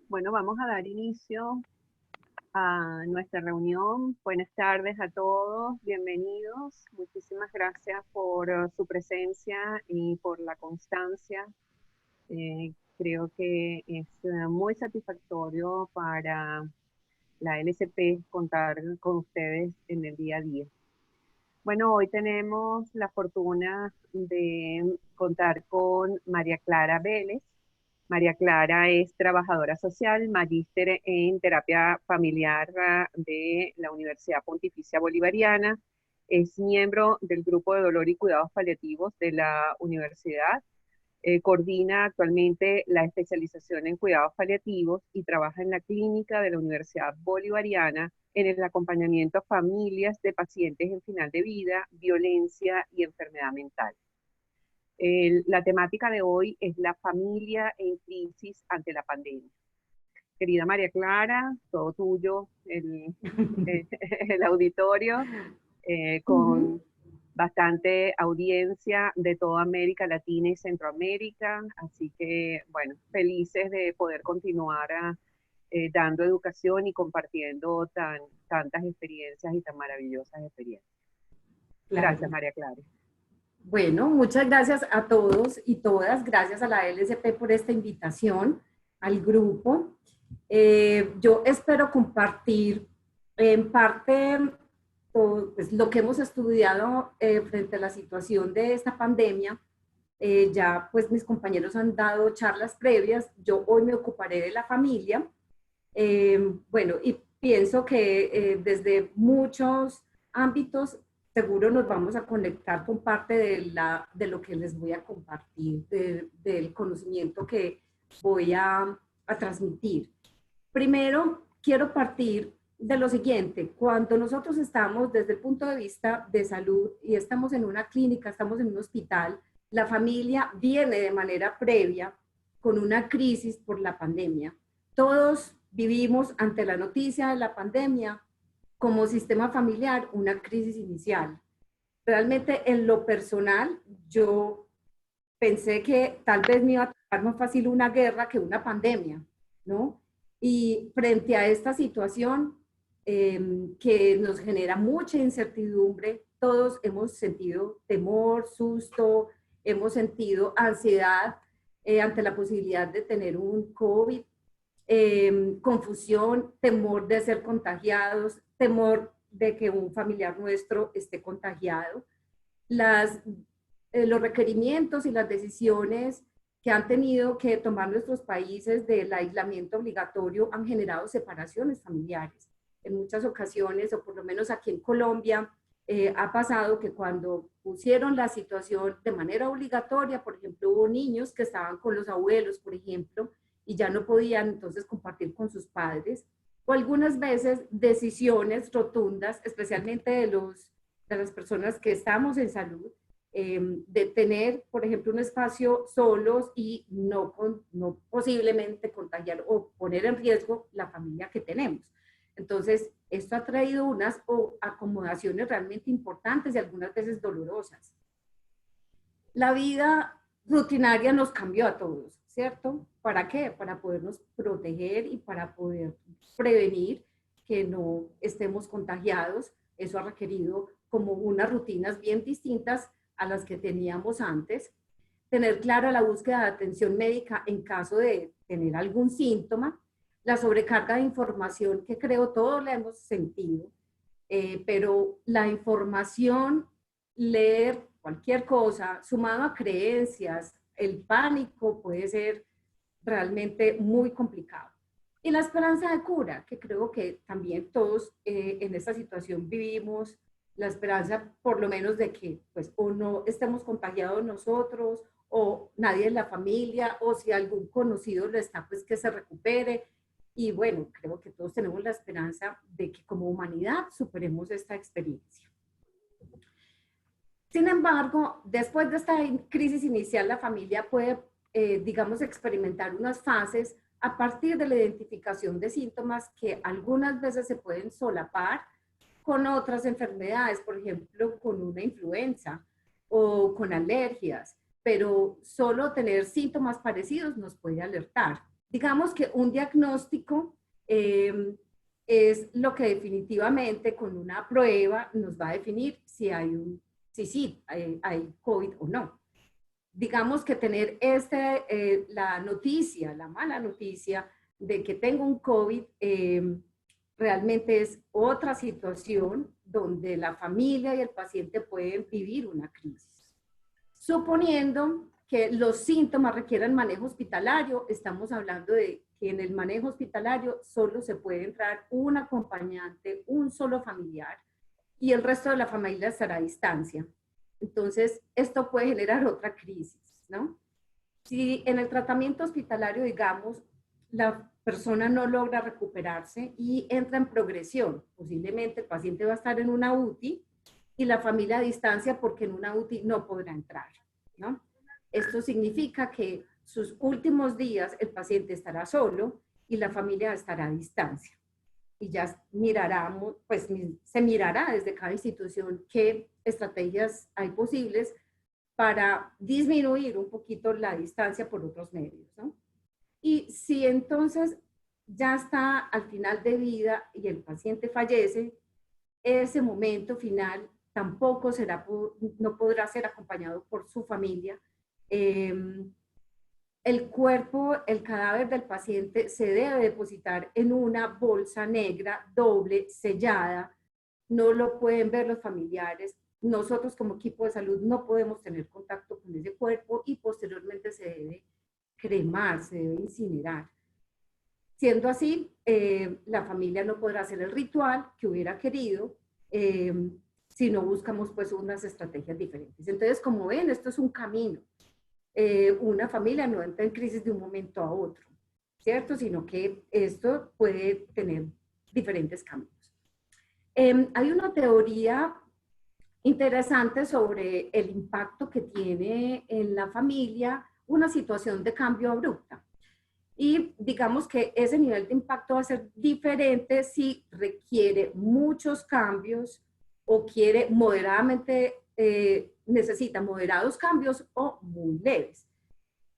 Bueno, vamos a dar inicio a nuestra reunión. Buenas tardes a todos, bienvenidos. Muchísimas gracias por su presencia y por la constancia. Creo que es muy satisfactorio para la LSP contar con ustedes en el día a día. Bueno, hoy tenemos la fortuna de contar con María Clara Vélez. María Clara es trabajadora social, magíster en terapia familiar de la Universidad Pontificia Bolivariana. Es miembro del grupo de dolor y cuidados paliativos de la universidad. Coordina actualmente la especialización en cuidados paliativos y trabaja en la clínica de la Universidad Bolivariana en el acompañamiento a familias de pacientes en final de vida, violencia y enfermedad mental. La temática de hoy es la familia en crisis ante la pandemia. Querida María Clara, todo tuyo, el auditorio, Ujú. con bastante audiencia de toda América Latina y Centroamérica, así que, bueno, felices de poder continuar dando educación y compartiendo tantas experiencias y tan maravillosas experiencias. Gracias, Claro. María Clara. Bueno, muchas gracias a todos y todas. Gracias a la LSP por esta invitación al grupo. Yo espero compartir en parte todo, pues, lo que hemos estudiado frente a la situación de esta pandemia. Ya pues mis compañeros han dado charlas previas. Yo hoy me ocuparé de la familia. Bueno, y pienso que desde muchos ámbitos seguro nos vamos a conectar con parte de lo que les voy a compartir, del conocimiento que voy a transmitir. Primero, quiero partir de lo siguiente: cuando nosotros estamos desde el punto de vista de salud y estamos en una clínica, estamos en un hospital, la familia viene de manera previa con una crisis por la pandemia. Todos vivimos ante la noticia de la pandemia como sistema familiar una crisis inicial. Realmente en lo personal, yo pensé que tal vez me iba a tocar más fácil una guerra que una pandemia, ¿no? Y frente a esta situación que nos genera mucha incertidumbre, todos hemos sentido temor, susto, hemos sentido ansiedad ante la posibilidad de tener un COVID, confusión, temor de ser contagiados, temor de que un familiar nuestro esté contagiado. Las, los requerimientos y las decisiones que han tenido que tomar nuestros países del aislamiento obligatorio han generado separaciones familiares. En muchas ocasiones, o por lo menos aquí en Colombia, ha pasado que cuando pusieron la situación de manera obligatoria, por ejemplo, hubo niños que estaban con los abuelos, por ejemplo, y ya no podían entonces compartir con sus padres, o algunas veces decisiones rotundas, especialmente de las personas que estamos en salud, de tener, por ejemplo, un espacio solos y no posiblemente contagiar o poner en riesgo la familia que tenemos. Entonces, esto ha traído unas acomodaciones realmente importantes y algunas veces dolorosas. La vida rutinaria nos cambió a todos, ¿cierto? ¿Para qué? Para podernos proteger y para poder prevenir que no estemos contagiados. Eso ha requerido como unas rutinas bien distintas a las que teníamos antes. Tener clara la búsqueda de atención médica en caso de tener algún síntoma. La sobrecarga de información que creo todos la hemos sentido, pero la información, leer cualquier cosa, sumado a creencias, el pánico puede ser realmente muy complicado. Y la esperanza de cura, que creo que también todos en esta situación vivimos, la esperanza por lo menos de que pues o no estemos contagiados nosotros o nadie en la familia, o si algún conocido lo está, pues que se recupere. Y bueno, creo que todos tenemos la esperanza de que como humanidad superemos esta experiencia. Sin embargo, después de esta crisis inicial, la familia puede, digamos, experimentar unas fases a partir de la identificación de síntomas que algunas veces se pueden solapar con otras enfermedades, por ejemplo, con una influenza o con alergias, pero solo tener síntomas parecidos nos puede alertar. Digamos que un diagnóstico es lo que definitivamente con una prueba nos va a definir si hay COVID o no. Digamos que tener la noticia, la mala noticia de que tengo un COVID, realmente es otra situación donde la familia y el paciente pueden vivir una crisis. Suponiendo que los síntomas requieran manejo hospitalario, estamos hablando de que en el manejo hospitalario solo se puede entrar un acompañante, un solo familiar, y el resto de la familia estará a distancia. Entonces, esto puede generar otra crisis, ¿no? Si en el tratamiento hospitalario, digamos, la persona no logra recuperarse y entra en progresión, posiblemente el paciente va a estar en una UTI y la familia a distancia porque en una UTI no podrá entrar, ¿no? Esto significa que sus últimos días el paciente estará solo y la familia estará a distancia. Y ya miraremos, pues se mirará desde cada institución qué estrategias hay posibles para disminuir un poquito la distancia por otros medios, ¿no? Y si entonces ya está al final de vida y el paciente fallece, ese momento final tampoco no podrá ser acompañado por su familia. El cuerpo, el cadáver del paciente se debe depositar en una bolsa negra doble sellada. No lo pueden ver los familiares. Nosotros como equipo de salud no podemos tener contacto con ese cuerpo y posteriormente se debe cremar, se debe incinerar. Siendo así, la familia no podrá hacer el ritual que hubiera querido si no buscamos pues unas estrategias diferentes. Entonces, como ven, esto es un camino. Una familia no entra en crisis de un momento a otro, ¿cierto? Sino que esto puede tener diferentes caminos. Hay una teoría interesante sobre el impacto que tiene en la familia una situación de cambio abrupta. Y digamos que ese nivel de impacto va a ser diferente si requiere muchos cambios o quiere moderadamente, necesita moderados cambios o muy leves.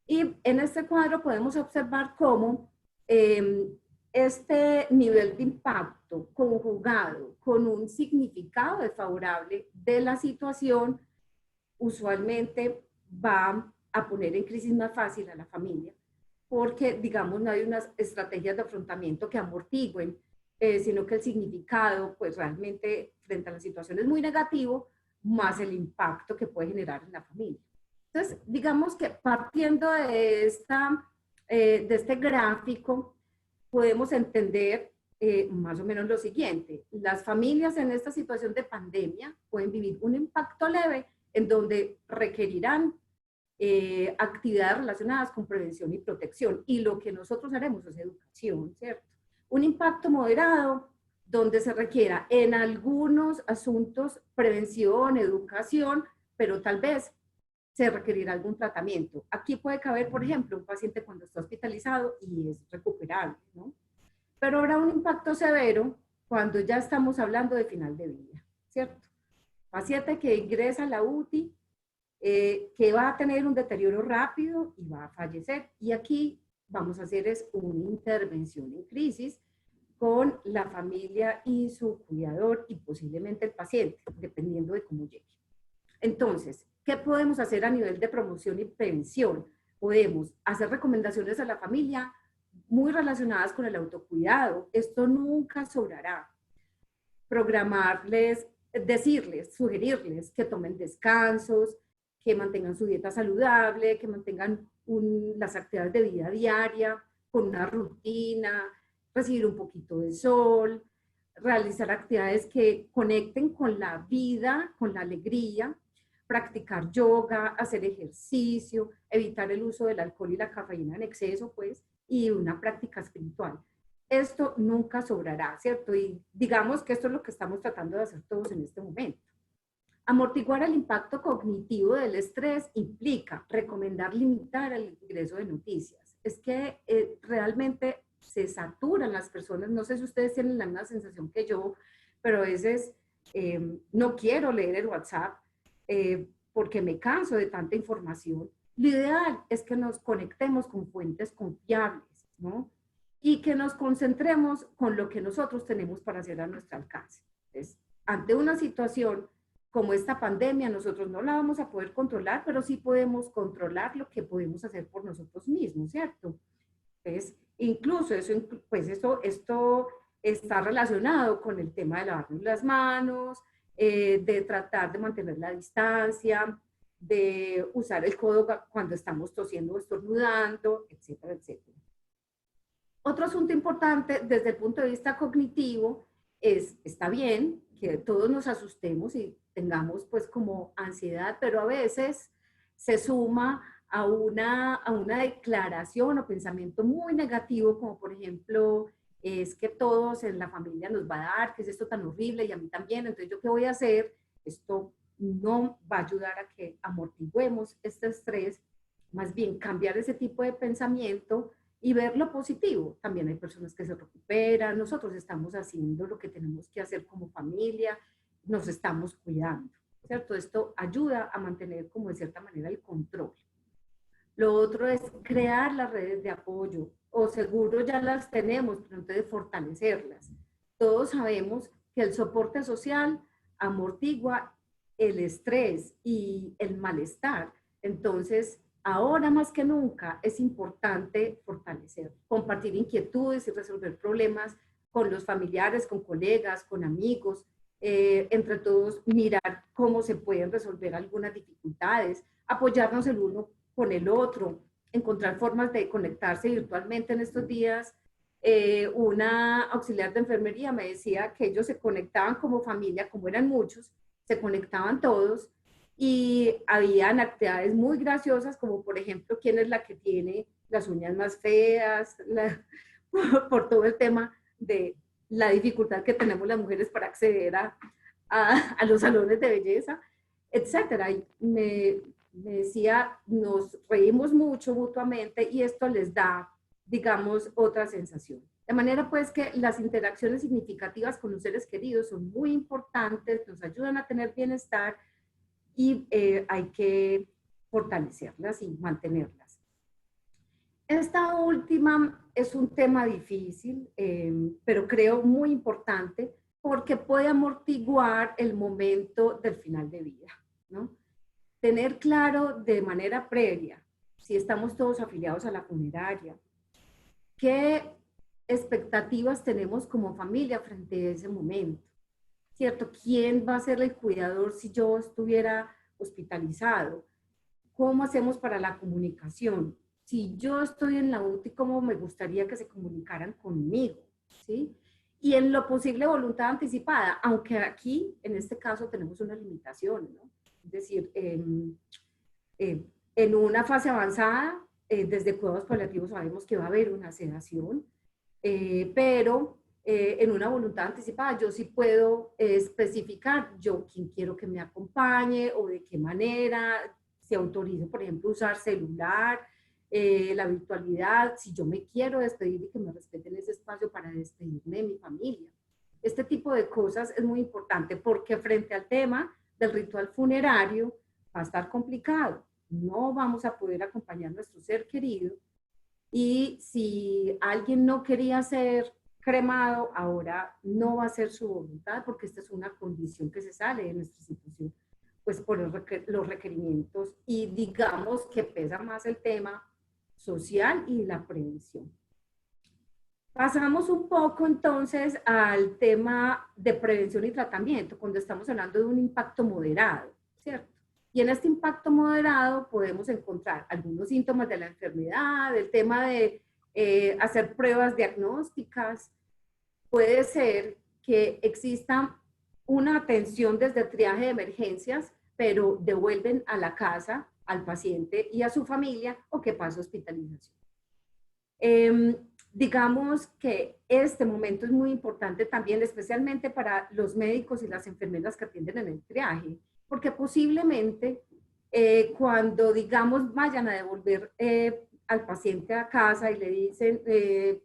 Y en este cuadro podemos observar cómo este nivel de impacto conjugado con un significado desfavorable de la situación usualmente va a poner en crisis más fácil a la familia, porque, digamos, no hay unas estrategias de afrontamiento que amortigüen, sino que el significado, pues realmente, frente a la situación es muy negativo, más el impacto que puede generar en la familia. Entonces, digamos que partiendo de este gráfico, podemos entender más o menos lo siguiente. Las familias en esta situación de pandemia pueden vivir un impacto leve en donde requerirán actividades relacionadas con prevención y protección. Y lo que nosotros haremos es educación, ¿cierto? Un impacto moderado donde se requiera en algunos asuntos prevención, educación, pero tal vez se requerirá algún tratamiento. Aquí puede caber, por ejemplo, un paciente cuando está hospitalizado y es recuperable, ¿no? Pero habrá un impacto severo cuando ya estamos hablando de final de vida, ¿cierto? Paciente que ingresa a la UTI, que va a tener un deterioro rápido y va a fallecer. Y aquí vamos a hacer es una intervención en crisis con la familia y su cuidador y posiblemente el paciente, dependiendo de cómo llegue. Entonces, ¿qué podemos hacer a nivel de promoción y prevención? Podemos hacer recomendaciones a la familia muy relacionadas con el autocuidado. Esto nunca sobrará. Programarles, decirles, sugerirles que tomen descansos, que mantengan su dieta saludable, que mantengan las actividades de vida diaria, con una rutina, recibir un poquito de sol, realizar actividades que conecten con la vida, con la alegría, practicar yoga, hacer ejercicio, evitar el uso del alcohol y la cafeína en exceso, pues, y una práctica espiritual. Esto nunca sobrará, ¿cierto? Y digamos que esto es lo que estamos tratando de hacer todos en este momento. Amortiguar el impacto cognitivo del estrés implica recomendar limitar el ingreso de noticias. Es que realmente se saturan las personas, no sé si ustedes tienen la misma sensación que yo, pero a veces no quiero leer el WhatsApp porque me canso de tanta información. Lo ideal es que nos conectemos con fuentes confiables, ¿no? Y que nos concentremos con lo que nosotros tenemos para hacer a nuestro alcance. Entonces, ante una situación como esta pandemia, nosotros no la vamos a poder controlar, pero sí podemos controlar lo que podemos hacer por nosotros mismos, ¿cierto? Entonces, incluso eso, pues esto está relacionado con el tema de lavarnos las manos, de tratar de mantener la distancia, de usar el codo cuando estamos tosiendo o estornudando, etcétera, etcétera. Otro asunto importante desde el punto de vista cognitivo es, está bien que todos nos asustemos y tengamos pues como ansiedad, pero a veces se suma a una declaración o pensamiento muy negativo, como por ejemplo, es que todos en la familia nos va a dar, que es esto tan horrible y a mí también, entonces yo qué voy a hacer, esto no va a ayudar a que amortiguemos este estrés, más bien cambiar ese tipo de pensamiento y ver lo positivo. También hay personas que se recuperan, nosotros estamos haciendo lo que tenemos que hacer como familia, nos estamos cuidando, ¿cierto? Esto ayuda a mantener como de cierta manera el control. Lo otro es crear las redes de apoyo, o seguro ya las tenemos, pero entonces fortalecerlas. Todos sabemos que el soporte social amortigua el estrés y el malestar. Entonces, ahora más que nunca es importante fortalecer, compartir inquietudes y resolver problemas con los familiares, con colegas, con amigos, entre todos mirar cómo se pueden resolver algunas dificultades, apoyarnos el uno con el otro, encontrar formas de conectarse virtualmente en estos días. Una auxiliar de enfermería me decía que ellos se conectaban como familia, como eran muchos, se conectaban todos y habían actividades muy graciosas, como por ejemplo, quién es la que tiene las uñas más feas, por todo el tema de la dificultad que tenemos las mujeres para acceder a los salones de belleza, etcétera. Y me decía, nos reímos mucho mutuamente y esto les da, digamos, otra sensación. De manera pues que las interacciones significativas con los seres queridos son muy importantes, nos ayudan a tener bienestar y hay que fortalecerlas y mantenerlas. Esta última es un tema difícil, pero creo muy importante porque puede amortiguar el momento del final de vida, ¿no? Tener claro de manera previa, si estamos todos afiliados a la funeraria, qué expectativas tenemos como familia frente a ese momento, ¿cierto? ¿Quién va a ser el cuidador si yo estuviera hospitalizado? ¿Cómo hacemos para la comunicación? Si yo estoy en la UTI, ¿cómo me gustaría que se comunicaran conmigo? ¿Sí? Y en lo posible voluntad anticipada, aunque aquí, en este caso, tenemos una limitación, ¿no? Es decir, en una fase avanzada, desde cuidados paliativos sabemos que va a haber una sedación, pero en una voluntad anticipada yo sí puedo especificar yo quién quiero que me acompañe o de qué manera, si autorizo, por ejemplo, usar celular, la virtualidad, si yo me quiero despedir y que me respeten ese espacio para despedirme de mi familia. Este tipo de cosas es muy importante porque frente al tema del ritual funerario va a estar complicado. No vamos a poder acompañar a nuestro ser querido y si alguien no quería ser cremado, ahora no va a ser su voluntad porque esta es una condición que se sale de nuestra situación, pues por los requerimientos y digamos que pesa más el tema social y la prevención. Pasamos un poco entonces al tema de prevención y tratamiento, cuando estamos hablando de un impacto moderado, ¿cierto? Y en este impacto moderado podemos encontrar algunos síntomas de la enfermedad, el tema de hacer pruebas diagnósticas. Puede ser que exista una atención desde triaje de emergencias, pero devuelven a la casa al paciente y a su familia o que pasa hospitalización. Digamos que este momento es muy importante también, especialmente para los médicos y las enfermeras que atienden en el triaje, porque posiblemente cuando, digamos, vayan a devolver al paciente a casa y le dicen,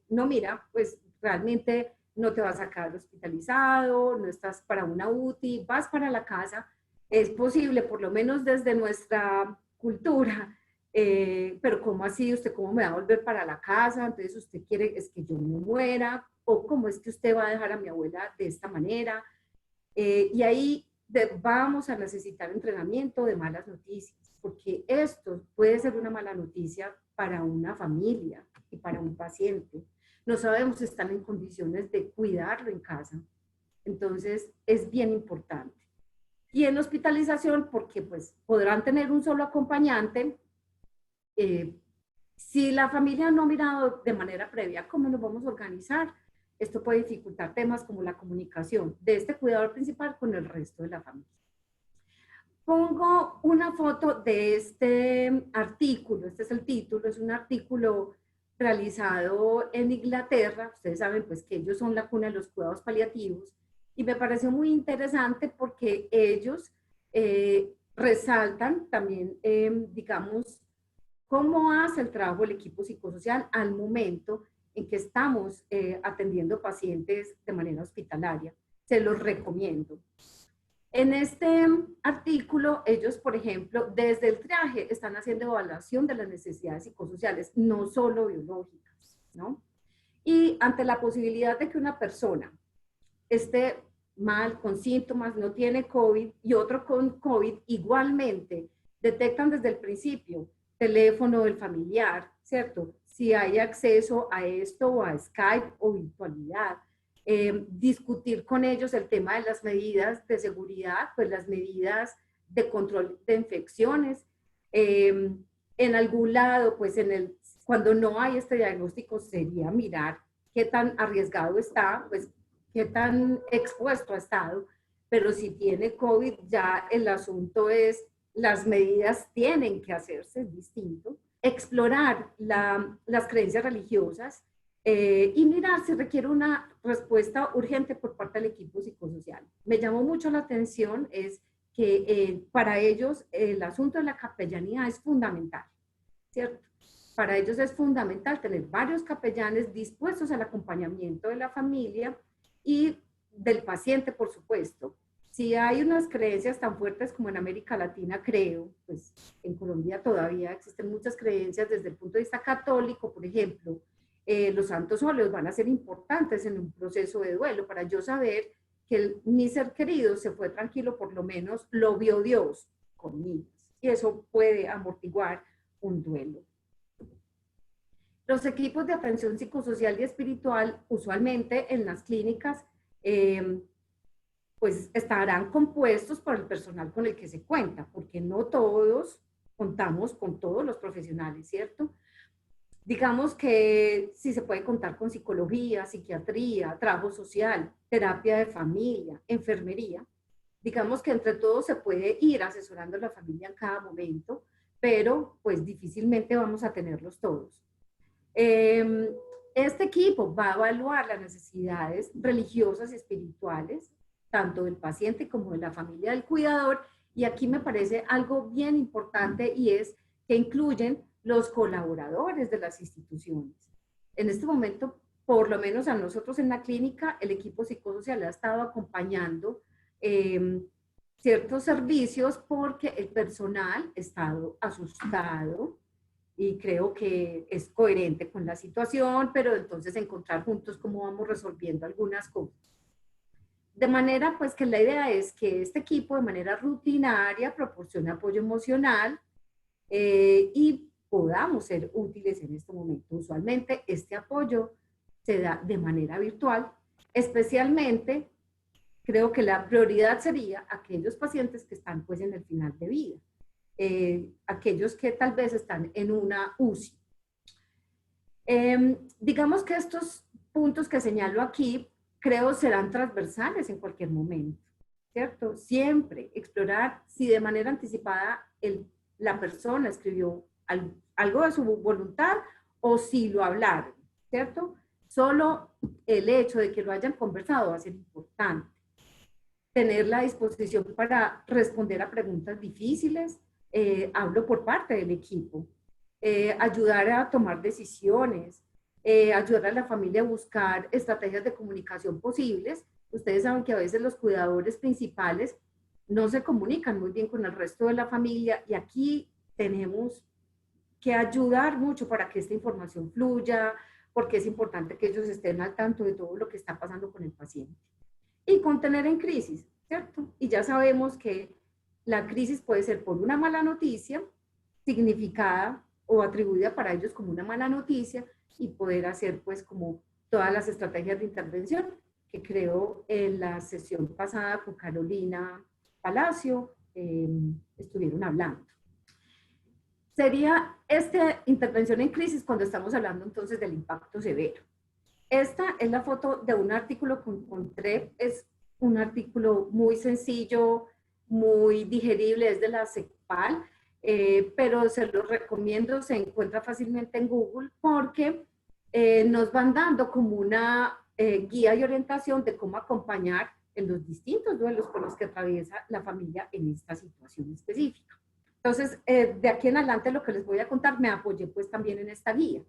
no, mira, pues realmente no te vas a quedar hospitalizado, no estás para una UTI, vas para la casa, es posible, por lo menos desde nuestra cultura, pero ¿cómo así? ¿Usted cómo me va a volver para la casa? Entonces usted quiere es que yo me muera, o ¿cómo es que usted va a dejar a mi abuela de esta manera? Y ahí vamos a necesitar entrenamiento de malas noticias, porque esto puede ser una mala noticia para una familia y para un paciente. No sabemos si están en condiciones de cuidarlo en casa. Entonces, es bien importante. Y en hospitalización, porque pues podrán tener un solo acompañante, si la familia no ha mirado de manera previa cómo nos vamos a organizar, esto puede dificultar temas como la comunicación de este cuidador principal con el resto de la familia. Pongo una foto de este artículo, este es el título, es un artículo realizado en Inglaterra. Ustedes saben pues que ellos son la cuna de los cuidados paliativos, y me pareció muy interesante porque ellos resaltan también, digamos, cómo hace el trabajo el equipo psicosocial al momento en que estamos atendiendo pacientes de manera hospitalaria. Se los recomiendo. En este artículo, ellos, por ejemplo, desde el triaje están haciendo evaluación de las necesidades psicosociales, no solo biológicas, ¿no? Y ante la posibilidad de que una persona esté mal, con síntomas, no tiene COVID, y otro con COVID, igualmente detectan desde el principio teléfono del familiar, ¿cierto? Si hay acceso a esto o a Skype o virtualidad. Discutir con ellos el tema de las medidas de seguridad, pues las medidas de control de infecciones. En algún lado, pues cuando no hay este diagnóstico, sería mirar qué tan arriesgado está, pues qué tan expuesto ha estado, pero si tiene COVID, ya el asunto es, las medidas tienen que hacerse distinto. Explorar las creencias religiosas, y mirar si requiere una respuesta urgente por parte del equipo psicosocial. Me llamó mucho la atención es que para ellos el asunto de la capellanía es fundamental, ¿cierto? Para ellos es fundamental tener varios capellanes dispuestos al acompañamiento de la familia y del paciente, por supuesto. Si hay unas creencias tan fuertes como en América Latina, creo, pues en Colombia todavía existen muchas creencias desde el punto de vista católico, por ejemplo, los santos óleos van a ser importantes en un proceso de duelo para yo saber que mi ser querido se fue tranquilo, por lo menos lo vio Dios conmigo, y eso puede amortiguar un duelo. Los equipos de atención psicosocial y espiritual, usualmente en las clínicas, pues estarán compuestos por el personal con el que se cuenta, porque no todos contamos con todos los profesionales, ¿cierto? Digamos que sí se puede contar con psicología, psiquiatría, trabajo social, terapia de familia, enfermería. Digamos que entre todos se puede ir asesorando a la familia en cada momento, pero pues difícilmente vamos a tenerlos todos. Este equipo va a evaluar las necesidades religiosas y espirituales, tanto del paciente como de la familia del cuidador, y aquí me parece algo bien importante, y es que incluyen los colaboradores de las instituciones. En este momento, por lo menos a nosotros en la clínica, el equipo psicosocial ha estado acompañando ciertos servicios porque el personal ha estado asustado, y creo que es coherente con la situación, pero entonces encontrar juntos cómo vamos resolviendo algunas cosas. De manera pues que la idea es que este equipo de manera rutinaria proporcione apoyo emocional y podamos ser útiles en este momento. Usualmente este apoyo se da de manera virtual, especialmente creo que la prioridad sería aquellos pacientes que están pues en el final de vida, aquellos que tal vez están en una UCI. Digamos que estos puntos que señalo aquí creo serán transversales en cualquier momento, ¿cierto? Siempre explorar si de manera anticipada la persona escribió algo de su voluntad o si lo hablaron, ¿cierto? Solo el hecho de que lo hayan conversado va a ser importante. Tener la disposición para responder a preguntas difíciles, hablo por parte del equipo, ayudar a tomar decisiones, ayudar a la familia a buscar estrategias de comunicación posibles. Ustedes saben que a veces los cuidadores principales no se comunican muy bien con el resto de la familia, y aquí tenemos que ayudar mucho para que esta información fluya, porque es importante que ellos estén al tanto de todo lo que está pasando con el paciente. Y contener en crisis, ¿cierto? Y ya sabemos que la crisis puede ser por una mala noticia, significada o atribuida para ellos como una mala noticia, y poder hacer pues como todas las estrategias de intervención que creo en la sesión pasada con Carolina Palacio estuvieron hablando. Sería esta intervención en crisis cuando estamos hablando entonces del impacto severo. Esta es la foto de un artículo que encontré, es un artículo muy sencillo, muy digerible, es de la CEPAL, pero se lo recomiendo, se encuentra fácilmente en Google porque nos van dando como una guía y orientación de cómo acompañar en los distintos duelos por los que atraviesa la familia en esta situación específica. Entonces, de aquí en adelante lo que les voy a contar me apoyé pues también en esta guía.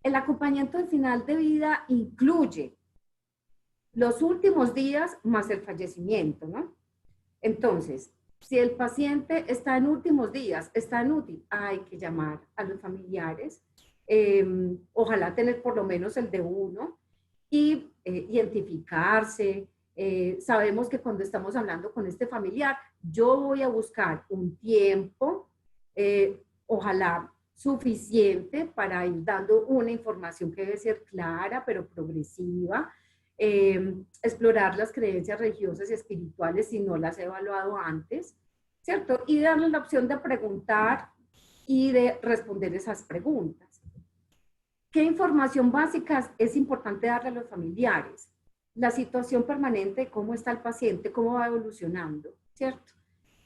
El acompañamiento de final de vida incluye los últimos días más el fallecimiento, ¿no? Entonces, si el paciente está en últimos días, está en UTI, hay que llamar a los familiares, ojalá tener por lo menos el de uno y identificarse. Sabemos que cuando estamos hablando con este familiar, yo voy a buscar un tiempo, ojalá suficiente para ir dando una información que debe ser clara, pero progresiva, explorar las creencias religiosas y espirituales si no las he evaluado antes, ¿cierto? Y darle la opción de preguntar y de responder esas preguntas. ¿Qué información básica es importante darle a los familiares? La situación permanente, cómo está el paciente, cómo va evolucionando, ¿cierto?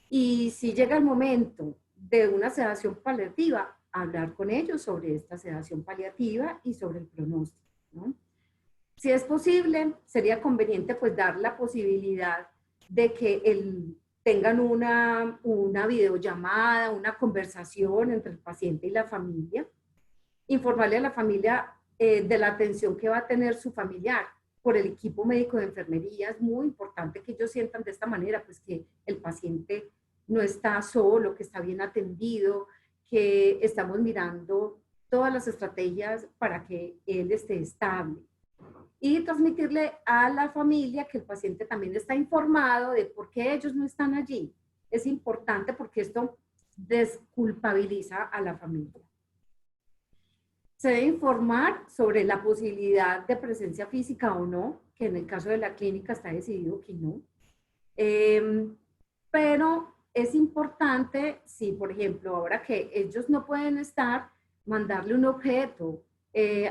Y si llega el momento de una sedación paliativa, hablar con ellos sobre esta sedación paliativa y sobre el pronóstico, ¿no? Si es posible, sería conveniente pues dar la posibilidad de que tengan una videollamada, una conversación entre el paciente y la familia, informarle a la familia de la atención que va a tener su familiar por el equipo médico de enfermería. Es muy importante que ellos sientan de esta manera pues que el paciente no está solo, que está bien atendido, que estamos mirando todas las estrategias para que él esté estable. Y transmitirle a la familia que el paciente también está informado de por qué ellos no están allí. Es importante porque esto desculpabiliza a la familia. Se debe informar sobre la posibilidad de presencia física o no, que en el caso de la clínica está decidido que no. Pero es importante, si por ejemplo, ahora que ellos no pueden estar, mandarle un objeto,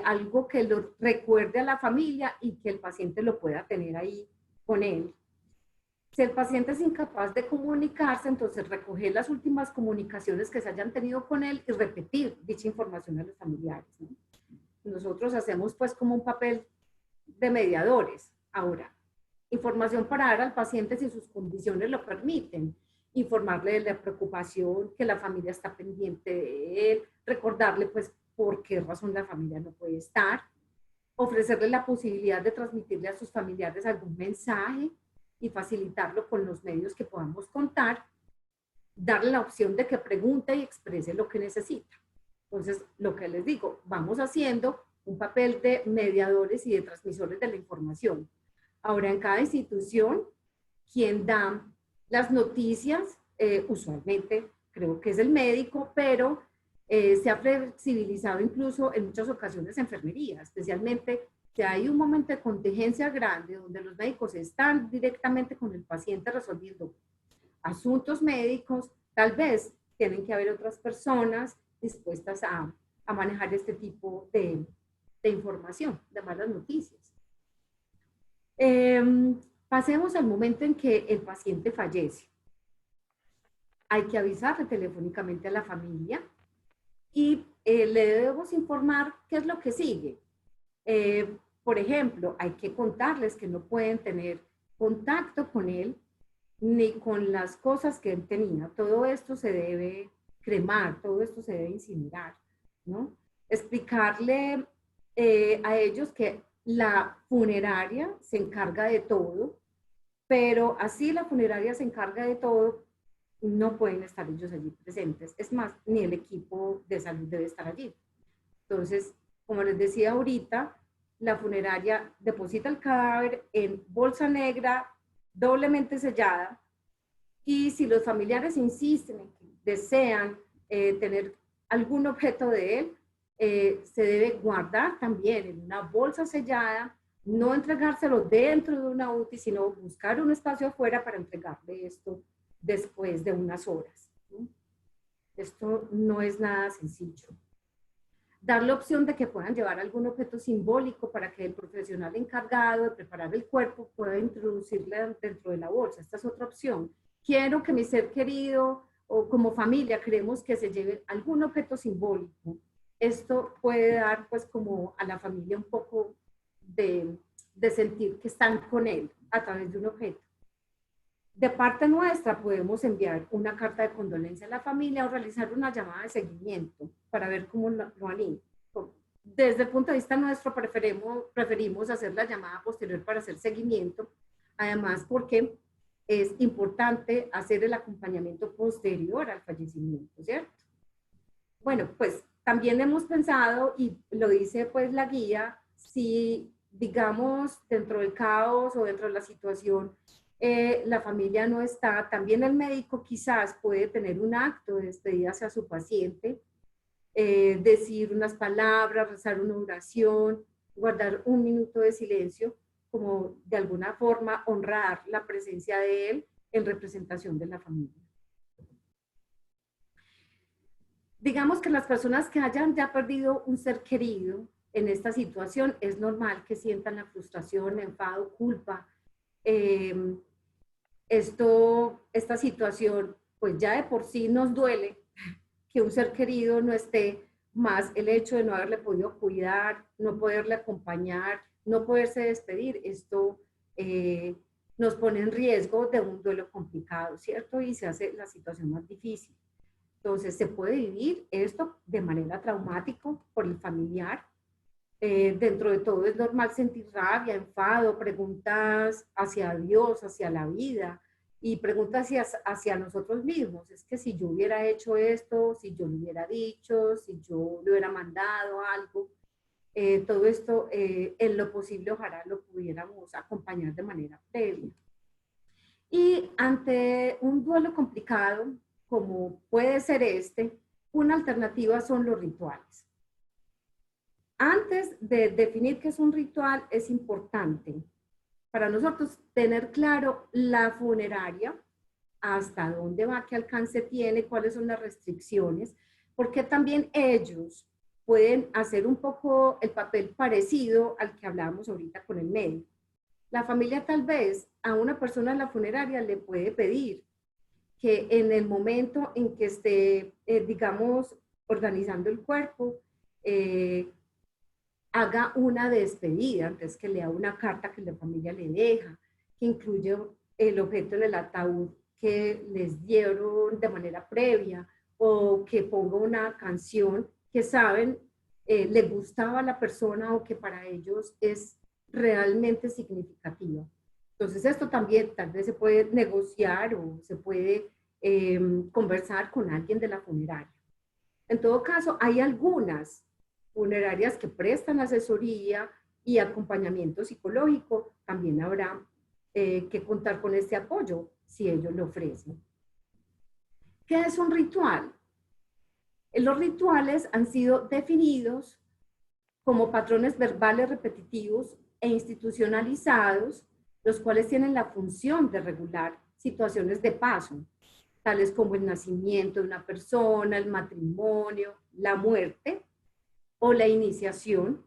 algo que lo recuerde a la familia y que el paciente lo pueda tener ahí con él. Si el paciente es incapaz de comunicarse, entonces recoger las últimas comunicaciones que se hayan tenido con él y repetir dicha información a los familiares, ¿no? Nosotros hacemos pues como un papel de mediadores. Ahora, información para dar al paciente si sus condiciones lo permiten, informarle de la preocupación, que la familia está pendiente de él, recordarle pues por qué razón la familia no puede estar, ofrecerle la posibilidad de transmitirle a sus familiares algún mensaje y facilitarlo con los medios que podamos contar, darle la opción de que pregunte y exprese lo que necesita. Entonces, lo que les digo, vamos haciendo un papel de mediadores y de transmisores de la información. Ahora, en cada institución, quien da las noticias, usualmente creo que es el médico, pero se ha flexibilizado incluso en muchas ocasiones enfermería, especialmente si hay un momento de contingencia grande donde los médicos están directamente con el paciente resolviendo asuntos médicos, tal vez tienen que haber otras personas dispuestas a manejar este tipo de información, de malas noticias. Pasemos al momento en que el paciente fallece. Hay que avisarle telefónicamente a la familia y le debemos informar qué es lo que sigue. Por ejemplo, hay que contarles que no pueden tener contacto con él ni con las cosas que él tenía. Todo esto se debe cremar, todo esto se debe incinerar, ¿no? Explicarle a ellos que la funeraria se encarga de todo, pero así la funeraria se encarga de todo, no pueden estar ellos allí presentes. Es más, ni el equipo de salud debe estar allí. Entonces, como les decía ahorita, la funeraria deposita el cadáver en bolsa negra, doblemente sellada, y si los familiares insisten en que desean tener algún objeto de él, se debe guardar también en una bolsa sellada, no entregárselo dentro de una UTI, sino buscar un espacio afuera para entregarle esto después de unas horas. Esto no es nada sencillo. Dar la opción de que puedan llevar algún objeto simbólico para que el profesional encargado de preparar el cuerpo pueda introducirle dentro de la bolsa. Esta es otra opción. Quiero que mi ser querido o como familia queremos que se lleve algún objeto simbólico. Esto puede dar pues como a la familia un poco de sentir que están con él a través de un objeto. De parte nuestra podemos enviar una carta de condolencia a la familia o realizar una llamada de seguimiento para ver cómo lo han. Desde el punto de vista nuestro preferimos hacer la llamada posterior para hacer seguimiento, además porque es importante hacer el acompañamiento posterior al fallecimiento, ¿cierto? Bueno, pues también hemos pensado, y lo dice pues la guía, si digamos dentro del caos o dentro de la situación la familia no está, también el médico quizás puede tener un acto de despedida hacia su paciente, decir unas palabras, rezar una oración, guardar un minuto de silencio, como de alguna forma honrar la presencia de él en representación de la familia. Digamos que las personas que hayan ya perdido un ser querido en esta situación, es normal que sientan la frustración, enfado, culpa. Esta situación, pues ya de por sí nos duele que un ser querido no esté, más el hecho de no haberle podido cuidar, no poderle acompañar, no poderse despedir, esto nos pone en riesgo de un duelo complicado, ¿cierto? Y se hace la situación más difícil. Entonces, se puede vivir esto de manera traumática por el familiar. Dentro de todo es normal sentir rabia, enfado, preguntas hacia Dios, hacia la vida y preguntas hacia nosotros mismos. Es que si yo hubiera hecho esto, si yo lo hubiera dicho, si yo le hubiera mandado algo, todo esto en lo posible ojalá lo pudiéramos acompañar de manera previa. Y ante un duelo complicado, como puede ser una alternativa son los rituales. Antes de definir qué es un ritual, es importante para nosotros tener claro la funeraria, hasta dónde va, qué alcance tiene, cuáles son las restricciones, porque también ellos pueden hacer un poco el papel parecido al que hablábamos ahorita con el médico. La familia tal vez a una persona en la funeraria le puede pedir que en el momento en que esté, digamos, organizando el cuerpo, haga una despedida, antes que lea una carta que la familia le deja, que incluye el objeto del ataúd que les dieron de manera previa, o que ponga una canción que saben le gustaba a la persona o que para ellos es realmente significativa. Entonces esto también tal vez se puede negociar o se puede conversar con alguien de la funeraria. En todo caso, hay algunas funerarias que prestan asesoría y acompañamiento psicológico. También habrá que contar con este apoyo si ellos lo ofrecen. ¿Qué es un ritual? Los rituales han sido definidos como patrones verbales repetitivos e institucionalizados, los cuales tienen la función de regular situaciones de paso, tales como el nacimiento de una persona, el matrimonio, la muerte o la iniciación,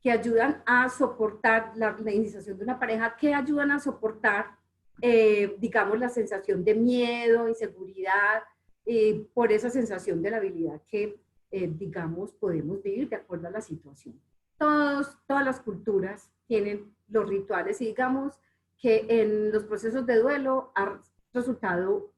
que ayudan a soportar la iniciación de una pareja, que ayudan a soportar, digamos, la sensación de miedo, inseguridad, por esa sensación de la habilidad que, digamos, podemos vivir de acuerdo a la situación. Todas las culturas tienen los rituales y digamos que en los procesos de duelo ha resultado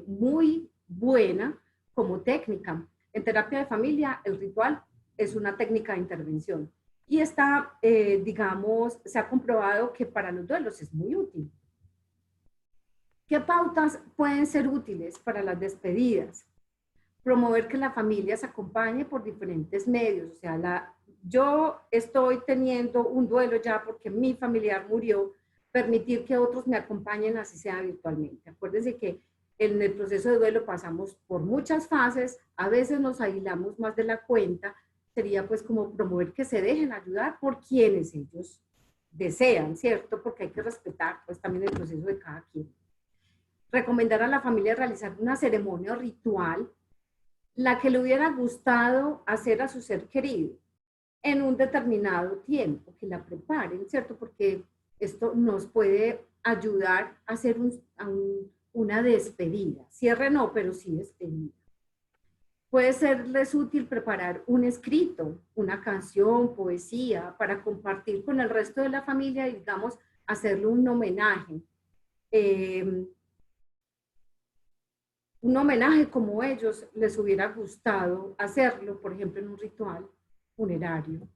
muy buena como técnica. En terapia de familia, el ritual es una técnica de intervención y está, digamos, se ha comprobado que para los duelos es muy útil. ¿Qué pautas pueden ser útiles para las despedidas? Promover que la familia se acompañe por diferentes medios. O sea, yo estoy teniendo un duelo ya porque mi familiar murió, permitir que otros me acompañen así sea virtualmente. Acuérdense que en el proceso de duelo pasamos por muchas fases, a veces nos aislamos más de la cuenta, sería pues como promover que se dejen ayudar por quienes ellos desean, ¿cierto? Porque hay que respetar pues también el proceso de cada quien. Recomendar a la familia realizar una ceremonia o ritual, la que le hubiera gustado hacer a su ser querido en un determinado tiempo, que la preparen, ¿cierto? Porque esto nos puede ayudar a hacer una despedida. Cierre no, pero sí despedida. Puede serles útil preparar un escrito, una canción, poesía, para compartir con el resto de la familia y, digamos, hacerle un homenaje como ellos les hubiera gustado hacerlo, por ejemplo, en un ritual funerario.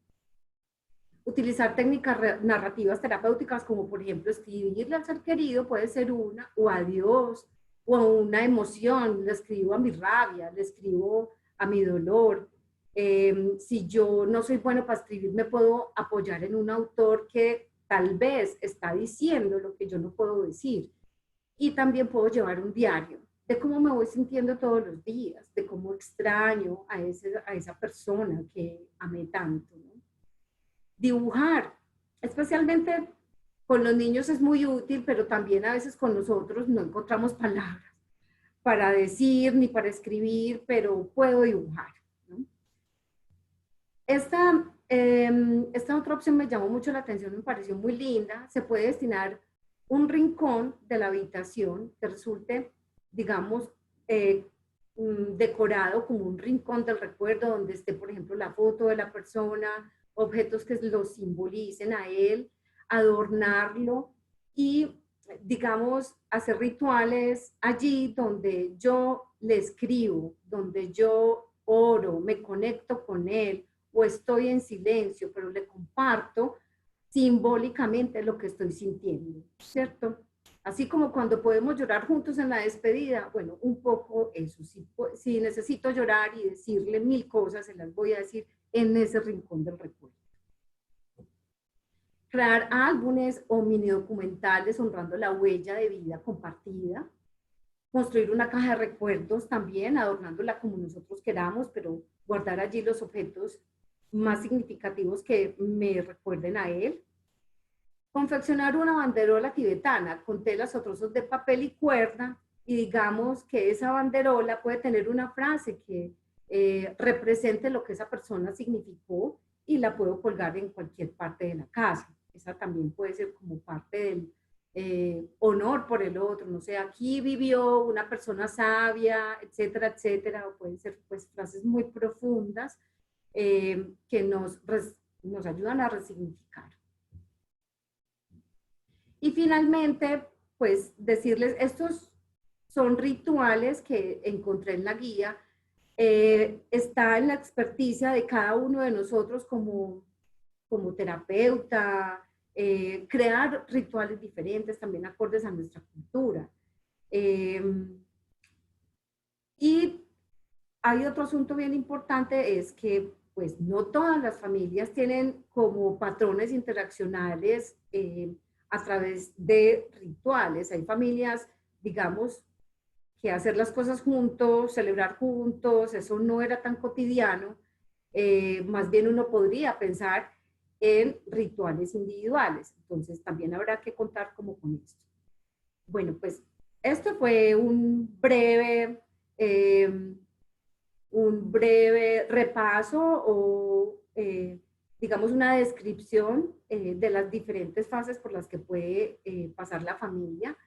Utilizar técnicas narrativas terapéuticas como, por ejemplo, escribirle al ser querido, puede ser una, o a Dios, o a una emoción, le escribo a mi rabia, le escribo a mi dolor. Si yo no soy bueno para escribir, me puedo apoyar en un autor que tal vez está diciendo lo que yo no puedo decir. Y también puedo llevar un diario de cómo me voy sintiendo todos los días, de cómo extraño a esa persona que amé tanto, ¿no? Dibujar, especialmente con los niños es muy útil, pero también a veces con nosotros no encontramos palabras para decir ni para escribir, pero puedo dibujar, ¿no? Esta otra opción me llamó mucho la atención, me pareció muy linda. Se puede destinar un rincón de la habitación que resulte, digamos, decorado como un rincón del recuerdo donde esté, por ejemplo, la foto de la persona, objetos que lo simbolicen a él, adornarlo y, digamos, hacer rituales allí donde yo le escribo, donde yo oro, me conecto con él o estoy en silencio, pero le comparto simbólicamente lo que estoy sintiendo, ¿cierto? Así como cuando podemos llorar juntos en la despedida, bueno, un poco eso. Si necesito llorar y decirle 1000 cosas, se las voy a decir en ese rincón del recuerdo. Crear álbumes o mini documentales honrando la huella de vida compartida. Construir una caja de recuerdos también, adornándola como nosotros queramos, pero guardar allí los objetos más significativos que me recuerden a él. Confeccionar una banderola tibetana con telas o trozos de papel y cuerda, y digamos que esa banderola puede tener una frase que represente lo que esa persona significó y la puedo colgar en cualquier parte de la casa. Esa también puede ser como parte del honor por el otro, no sé, aquí vivió una persona sabia, etcétera, etcétera, o pueden ser pues frases muy profundas que nos ayudan a resignificar. Y finalmente, pues decirles, estos son rituales que encontré en la guía, está en la experticia de cada uno de nosotros como terapeuta, crear rituales diferentes también acordes a nuestra cultura. Y hay otro asunto bien importante, es que pues no todas las familias tienen como patrones interaccionales a través de rituales. Hay familias, digamos, que hacer las cosas juntos, celebrar juntos, eso no era tan cotidiano. Más bien uno podría pensar en rituales individuales. Entonces también habrá que contar como con esto. Bueno, pues esto fue un breve repaso o digamos una descripción de las diferentes fases por las que puede pasar la familia,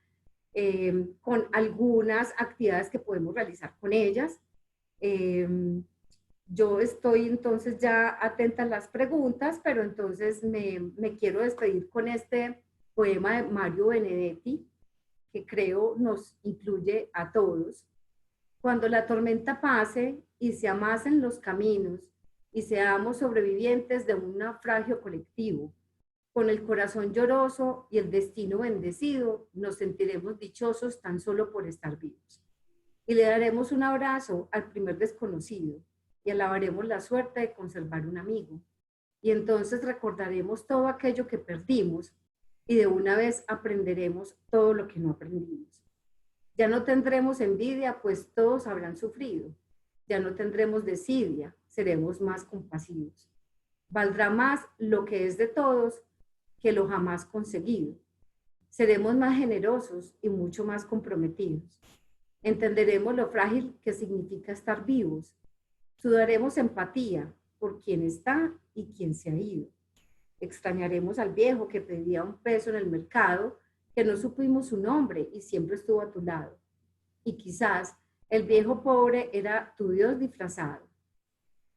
con algunas actividades que podemos realizar con ellas. Yo estoy entonces ya atenta a las preguntas, pero entonces me quiero despedir con este poema de Mario Benedetti, que creo nos incluye a todos. Cuando la tormenta pase y se amasen los caminos y seamos sobrevivientes de un naufragio colectivo, con el corazón lloroso y el destino bendecido, nos sentiremos dichosos tan solo por estar vivos. Y le daremos un abrazo al primer desconocido y alabaremos la suerte de conservar un amigo. Y entonces recordaremos todo aquello que perdimos y de una vez aprenderemos todo lo que no aprendimos. Ya no tendremos envidia, pues todos habrán sufrido. Ya no tendremos desidia, seremos más compasivos. Valdrá más lo que es de todos que lo jamás conseguido. Seremos más generosos y mucho más comprometidos. Entenderemos lo frágil que significa estar vivos. Sudaremos empatía por quien está y quien se ha ido. Extrañaremos al viejo que pedía un peso en el mercado, que no supimos su nombre y siempre estuvo a tu lado. Y quizás el viejo pobre era tu Dios disfrazado.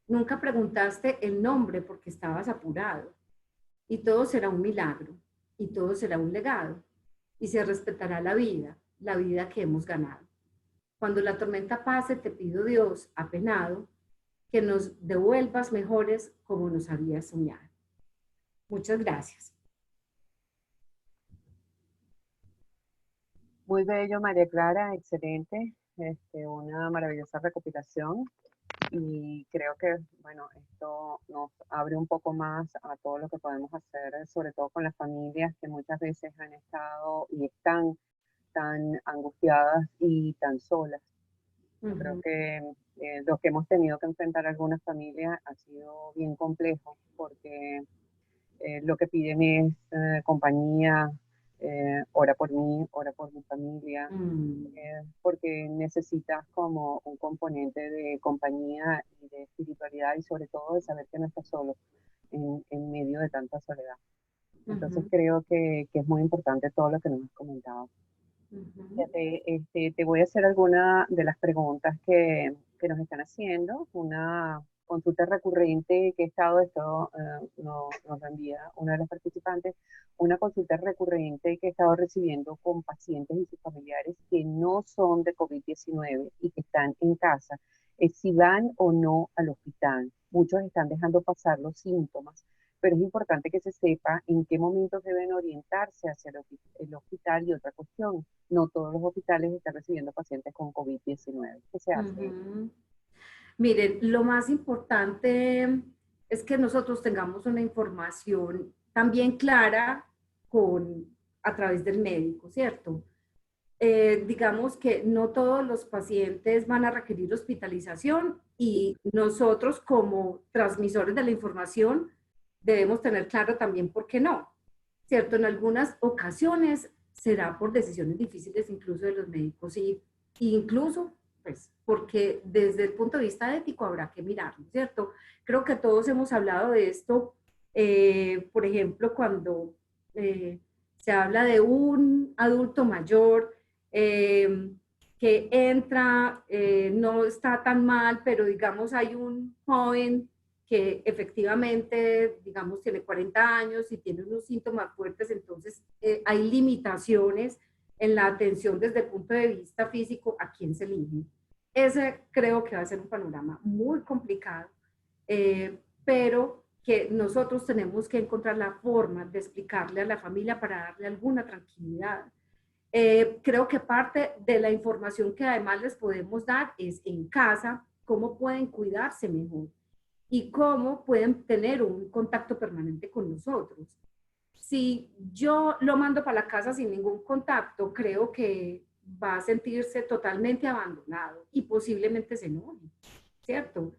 Nunca preguntaste el nombre porque estabas apurado. Y todo será un milagro, y todo será un legado, y se respetará la vida que hemos ganado. Cuando la tormenta pase, te pido, Dios, apenado, que nos devuelvas mejores como nos habías soñado. Muchas gracias. Muy bello, María Clara, excelente, una maravillosa recopilación y creo que, bueno, esto nos abre un poco más a todo lo que podemos hacer, sobre todo con las familias que muchas veces han estado y están tan angustiadas y tan solas. Yo creo que lo que hemos tenido que enfrentar algunas familias ha sido bien complejo porque lo que piden es compañía, ora por mí, ora por mi familia, porque necesitas como un componente de compañía y de espiritualidad y sobre todo de saber que no estás solo en medio de tanta soledad. Entonces creo que es muy importante todo lo que nos has comentado. Fíjate, te voy a hacer alguna de las preguntas que nos están haciendo. Una consulta recurrente que he estado, esto nos envía una de las participantes, una consulta recurrente que he estado recibiendo con pacientes y sus familiares que no son de COVID-19 y que están en casa, es si van o no al hospital. Muchos están dejando pasar los síntomas, pero es importante que se sepa en qué momentos deben orientarse hacia el hospital. Y otra cuestión, no todos los hospitales están recibiendo pacientes con COVID-19. ¿Qué se hace? Miren, lo más importante es que nosotros tengamos una información también clara a través del médico, ¿cierto? Digamos que no todos los pacientes van a requerir hospitalización y nosotros como transmisores de la información debemos tener claro también por qué no, ¿cierto? En algunas ocasiones será por decisiones difíciles incluso de los médicos y incluso pues porque desde el punto de vista ético habrá que mirarlo, ¿cierto? Creo que todos hemos hablado de esto, por ejemplo, cuando se habla de un adulto mayor que entra, no está tan mal, pero digamos hay un joven que efectivamente, digamos, tiene 40 años y tiene unos síntomas fuertes, entonces hay limitaciones en la atención desde el punto de vista físico a quién se elige. Ese creo que va a ser un panorama muy complicado, pero que nosotros tenemos que encontrar la forma de explicarle a la familia para darle alguna tranquilidad. Creo que parte de la información que además les podemos dar es en casa, cómo pueden cuidarse mejor y cómo pueden tener un contacto permanente con nosotros. Si yo lo mando para la casa sin ningún contacto, creo que va a sentirse totalmente abandonado y posiblemente se enoje, ¿cierto?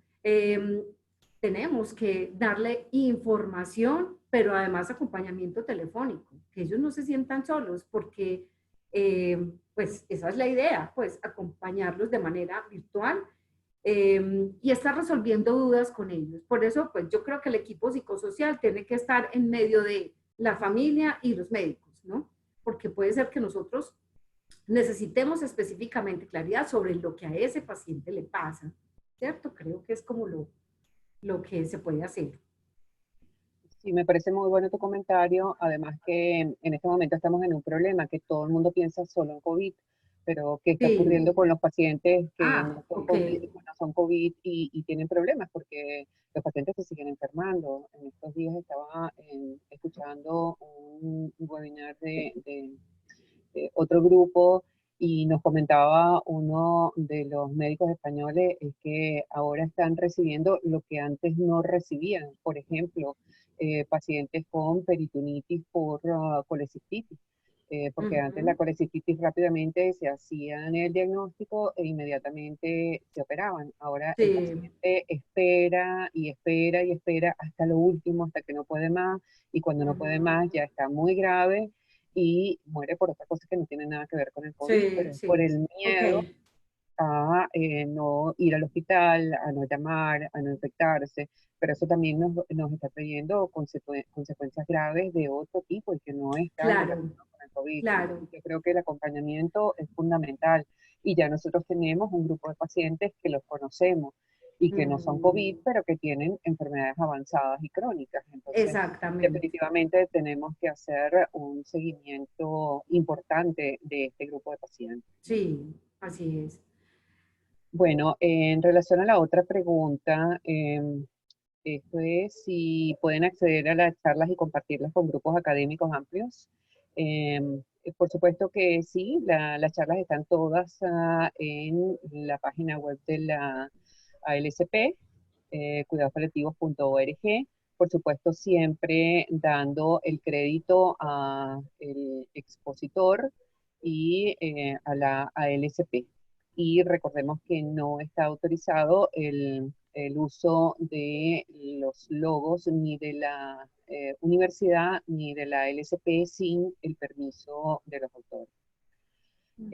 Tenemos que darle información, pero además acompañamiento telefónico, que ellos no se sientan solos, porque pues esa es la idea, pues acompañarlos de manera virtual y estar resolviendo dudas con ellos. Por eso, pues yo creo que el equipo psicosocial tiene que estar en medio de la familia y los médicos, ¿no? Porque puede ser que nosotros necesitemos específicamente claridad sobre lo que a ese paciente le pasa, ¿cierto? Creo que es como lo que se puede hacer. Sí, me parece muy bueno tu comentario, además que en este momento estamos en un problema, que todo el mundo piensa solo en COVID, pero ¿qué está Sí. ocurriendo con los pacientes que Ah, no son ok. COVID, no son COVID y tienen problemas? Porque los pacientes se siguen enfermando. En estos días estaba escuchando un webinar de otro grupo y nos comentaba uno de los médicos españoles es que ahora están recibiendo lo que antes no recibían. Por ejemplo, pacientes con peritonitis por colecistitis. Porque antes la Ujú. colecistitis rápidamente se hacían el diagnóstico e inmediatamente se operaban. Ahora el Sí. paciente espera y espera y espera hasta lo último, hasta que no puede más, y cuando no puede más Ujú. ya está muy grave y muere por otra cosa que no tiene nada que ver con el COVID, pero Sí, es por sí. el Ok. miedo a no ir al hospital, a no llamar, a no infectarse, pero eso también nos está trayendo consecuencias graves de otro tipo y que no están Claro, relacionadas con el COVID. claro. Entonces, yo creo que el acompañamiento es fundamental y ya nosotros tenemos un grupo de pacientes que los conocemos y que no son COVID, Ujú. pero que tienen enfermedades avanzadas y crónicas. Entonces, Exactamente. definitivamente tenemos que hacer un seguimiento importante de este grupo de pacientes. Sí, así es. Bueno, en relación a la otra pregunta, esto es si pueden acceder a las charlas y compartirlas con grupos académicos amplios. Por supuesto que sí, las charlas están todas en la página web de la ALSP, cuidadospaliativos.org. Por supuesto, siempre dando el crédito al expositor y a la ALSP. Y recordemos que no está autorizado el uso de los logos ni de la universidad ni de la LSP sin el permiso de los autores. Ujú.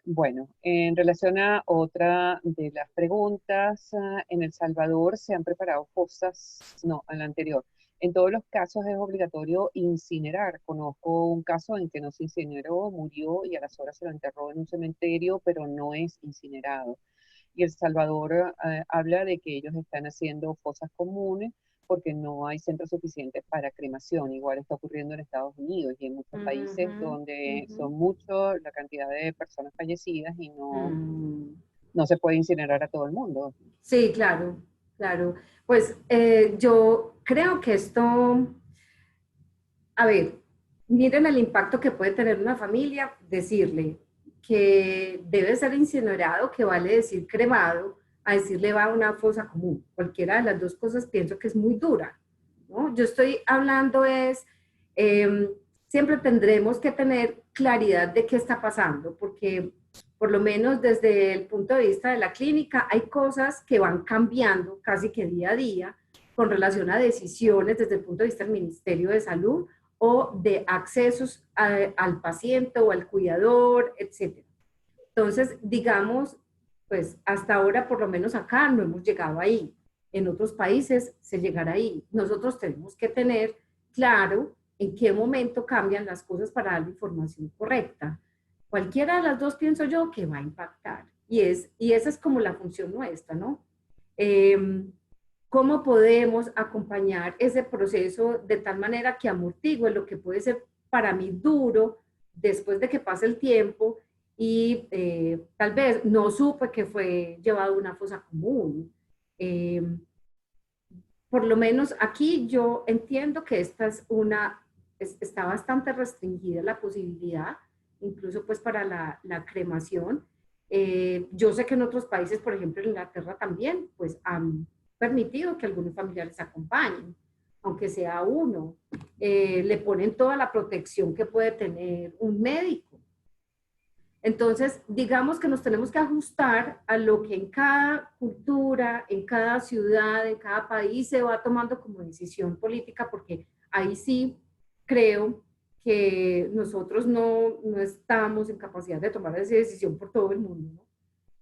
Bueno, en relación a otra de las preguntas, en El Salvador se han preparado fosas, no, en la anterior. En todos los casos es obligatorio incinerar. Conozco un caso en que no se incineró, murió y a las horas se lo enterró en un cementerio, pero no es incinerado. Y El Salvador habla de que ellos están haciendo fosas comunes porque no hay centros suficientes para cremación. Igual está ocurriendo en Estados Unidos y en muchos países Ujú. donde Ujú. son muchos la cantidad de personas fallecidas y Mm. no se puede incinerar a todo el mundo. Sí, claro, claro. Pues yo creo que esto, a ver, miren el impacto que puede tener una familia, decirle que debe ser incinerado, que vale decir cremado, a decirle va a una fosa común. Cualquiera de las dos cosas pienso que es muy dura, ¿no? Yo estoy hablando es, eh, siempre tendremos que tener claridad de qué está pasando, porque por lo menos desde el punto de vista de la clínica hay cosas que van cambiando casi que día a día con relación a decisiones desde el punto de vista del Ministerio de Salud o de accesos al paciente o al cuidador, etcétera. Entonces, digamos, pues hasta ahora, por lo menos acá, no hemos llegado ahí. En otros países se llegará ahí. Nosotros tenemos que tener claro en qué momento cambian las cosas para dar la información correcta. Cualquiera de las dos pienso yo que va a impactar. Y esa es como la función nuestra, ¿no? Eh, ¿Cómo podemos acompañar ese proceso de tal manera que amortigue lo que puede ser para mí duro después de que pase el tiempo y tal vez no supe que fue llevado a una fosa común? Eh, por lo menos aquí yo entiendo que esta es está bastante restringida la posibilidad, incluso pues para la cremación. Yo sé que en otros países, por ejemplo en Inglaterra también, pues han permitido que algunos familiares acompañen, aunque sea uno. Le ponen toda la protección que puede tener un médico. Entonces, digamos que nos tenemos que ajustar a lo que en cada cultura, en cada ciudad, en cada país se va tomando como decisión política, porque ahí sí creo que nosotros no estamos en capacidad de tomar esa decisión por todo el mundo, ¿no?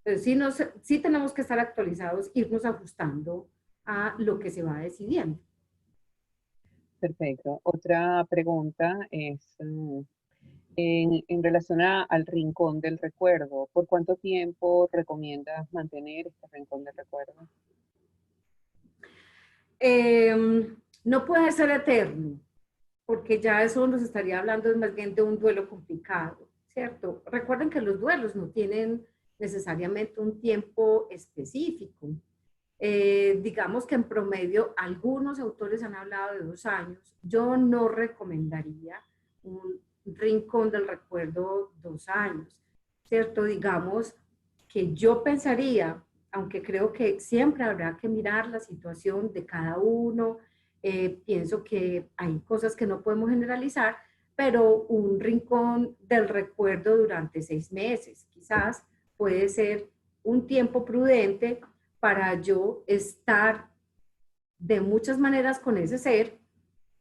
Entonces, sí tenemos que estar actualizados, irnos ajustando a lo que se va decidiendo. Perfecto. Otra pregunta es en relación al rincón del recuerdo. ¿Por cuánto tiempo recomiendas mantener este rincón del recuerdo? No puede ser eterno, porque ya eso nos estaría hablando más bien de un duelo complicado, ¿cierto? Recuerden que los duelos no tienen necesariamente un tiempo específico. Digamos que en promedio algunos autores han hablado de 2 años. Yo no recomendaría un rincón del recuerdo 2 años, ¿cierto? Digamos que yo pensaría, aunque creo que siempre habrá que mirar la situación de cada uno, pienso que hay cosas que no podemos generalizar, pero un rincón del recuerdo durante 6 meses, quizás puede ser un tiempo prudente para yo estar de muchas maneras con ese ser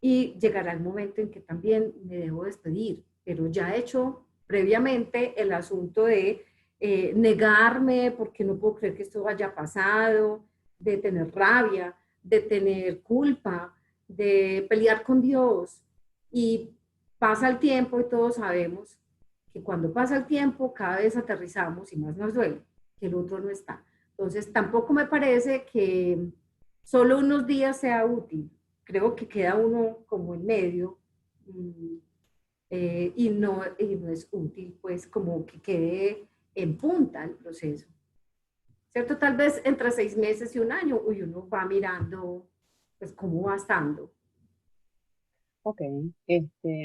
y llegará el momento en que también me debo despedir, pero ya he hecho previamente el asunto de negarme porque no puedo creer que esto haya pasado, de tener rabia, de tener culpa, de pelear con Dios. Y pasa el tiempo y todos sabemos que cuando pasa el tiempo cada vez aterrizamos y más nos duele que el otro no está. Entonces tampoco me parece que solo unos días sea útil. Creo que queda uno como en medio y no es útil, pues como que quede en punta el proceso. ¿Cierto? Tal vez entre 6 meses y un año, uy, uno va mirando pues cómo va estando. Ok,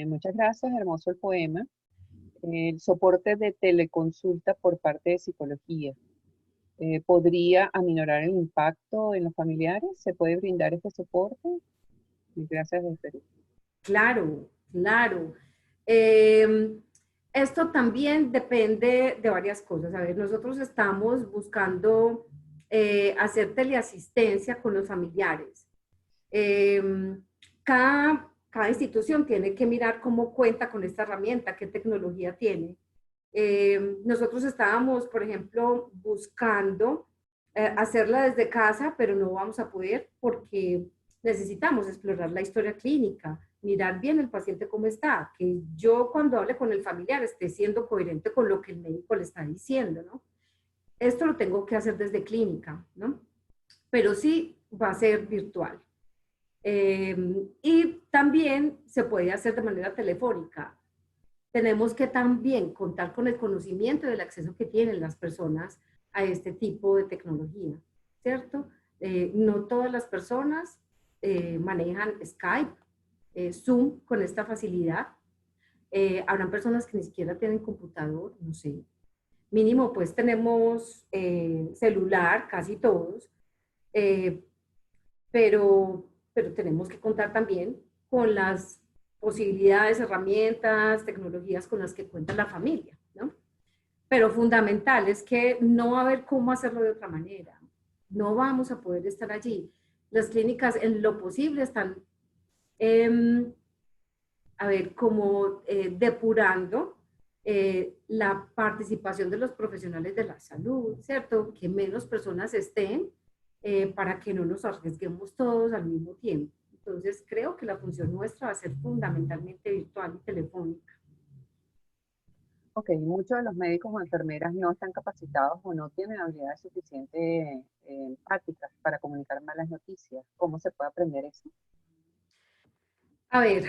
muchas gracias, hermoso el poema. El soporte de teleconsulta por parte de psicología. ¿Podría aminorar el impacto en los familiares? ¿Se puede brindar este soporte? Gracias, desde Perú. Claro, claro. Eh, Esto también depende de varias cosas. A ver, nosotros estamos buscando hacer teleasistencia con los familiares. Eh, cada institución tiene que mirar cómo cuenta con esta herramienta, qué tecnología tiene. Nosotros estábamos, por ejemplo, buscando hacerla desde casa, pero no vamos a poder porque necesitamos explorar la historia clínica, mirar bien el paciente cómo está, que yo cuando hable con el familiar esté siendo coherente con lo que el médico le está diciendo, ¿no? Esto lo tengo que hacer desde clínica, ¿no? Pero sí va a ser virtual. Y también se puede hacer de manera telefónica. Tenemos que también contar con el conocimiento del acceso que tienen las personas a este tipo de tecnología, ¿cierto? No todas las personas manejan Skype, Zoom con esta facilidad. Habrán personas que ni siquiera tienen computador, no sé. Mínimo, pues tenemos celular, casi todos, eh, pero tenemos que contar también con las posibilidades, herramientas, tecnologías con las que cuenta la familia, ¿no? Pero fundamental es que no va a haber cómo hacerlo de otra manera. No vamos a poder estar allí. Las clínicas en lo posible están, a ver, como depurando la participación de los profesionales de la salud, ¿cierto? Que menos personas estén para que no nos arriesguemos todos al mismo tiempo. Entonces, creo que la función nuestra va a ser fundamentalmente virtual y telefónica. Ok, muchos de los médicos o enfermeras no están capacitados o no tienen habilidades suficientes empáticas para comunicar malas noticias. ¿Cómo se puede aprender eso? A ver,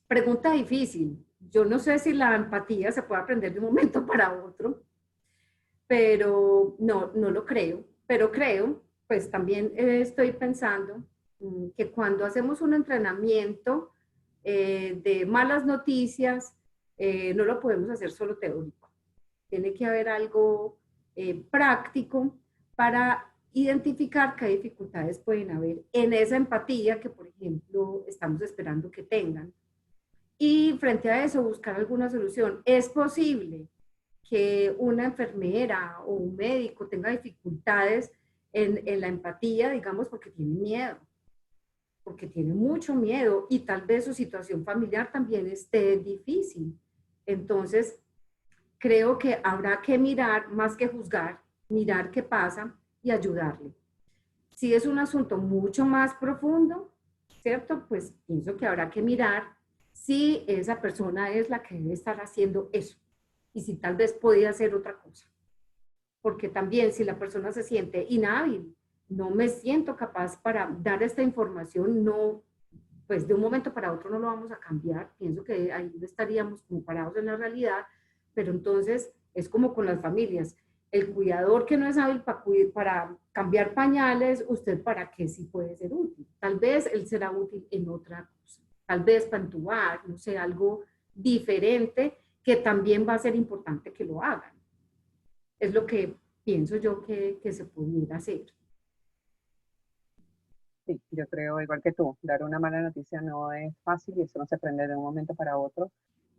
pregunta difícil. Yo no sé si la empatía se puede aprender de un momento para otro, pero no lo creo. Pero creo, pues también estoy pensando que cuando hacemos un entrenamiento de malas noticias, no lo podemos hacer solo teórico. Tiene que haber algo práctico para identificar qué dificultades pueden haber en esa empatía que, por ejemplo, estamos esperando que tengan. Y frente a eso, buscar alguna solución. Es posible que una enfermera o un médico tenga dificultades en la empatía, digamos, porque tiene miedo, porque tiene mucho miedo y tal vez su situación familiar también esté difícil. Entonces, creo que habrá que mirar más que juzgar, mirar qué pasa y ayudarle. Si es un asunto mucho más profundo, ¿cierto? Pues pienso que habrá que mirar si esa persona es la que debe estar haciendo eso y si tal vez podía hacer otra cosa. Porque también si la persona se siente inhábil, no me siento capaz para dar esta información, no, pues de un momento para otro no lo vamos a cambiar. Pienso que ahí estaríamos como parados en la realidad. pero entonces es como con las familias. El cuidador que no es hábil para cambiar pañales, ¿usted para qué sí puede ser útil? Tal vez él será útil en otra cosa, tal vez para entubar, no sé, algo diferente que también va a ser importante que lo hagan. Es lo que pienso yo que se pudiera hacer. Sí, yo creo igual que tú, dar una mala noticia no es fácil y eso no se aprende de un momento para otro.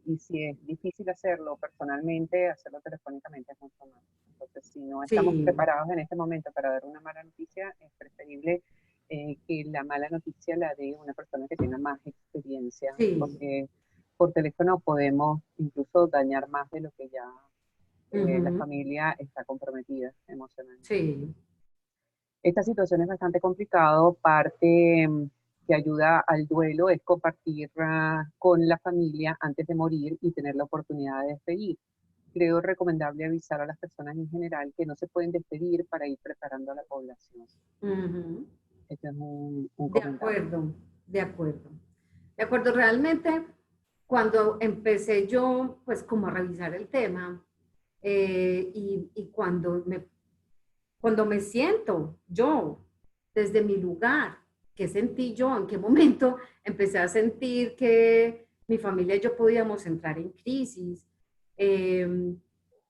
Y si es difícil hacerlo personalmente, hacerlo telefónicamente es mucho más. Entonces, si no estamos Sí, preparados en este momento para dar una mala noticia, es preferible que la mala noticia la dé una persona que tenga más experiencia, sí. porque por teléfono podemos incluso dañar más de lo que ya la Ujú, familia está comprometida emocionalmente. sí. Esta situación es bastante complicado. Parte que ayuda al duelo es compartir con la familia antes de morir y tener la oportunidad de despedir. Creo recomendable avisar a las personas en general que no se pueden despedir para ir preparando a la población. Ujú. Este es un De comentario. acuerdo, de acuerdo. De acuerdo, realmente cuando empecé yo pues como a revisar el tema y cuando me siento yo desde mi lugar, ¿qué sentí yo? ¿En qué momento empecé a sentir que mi familia y yo podíamos entrar en crisis? Eh,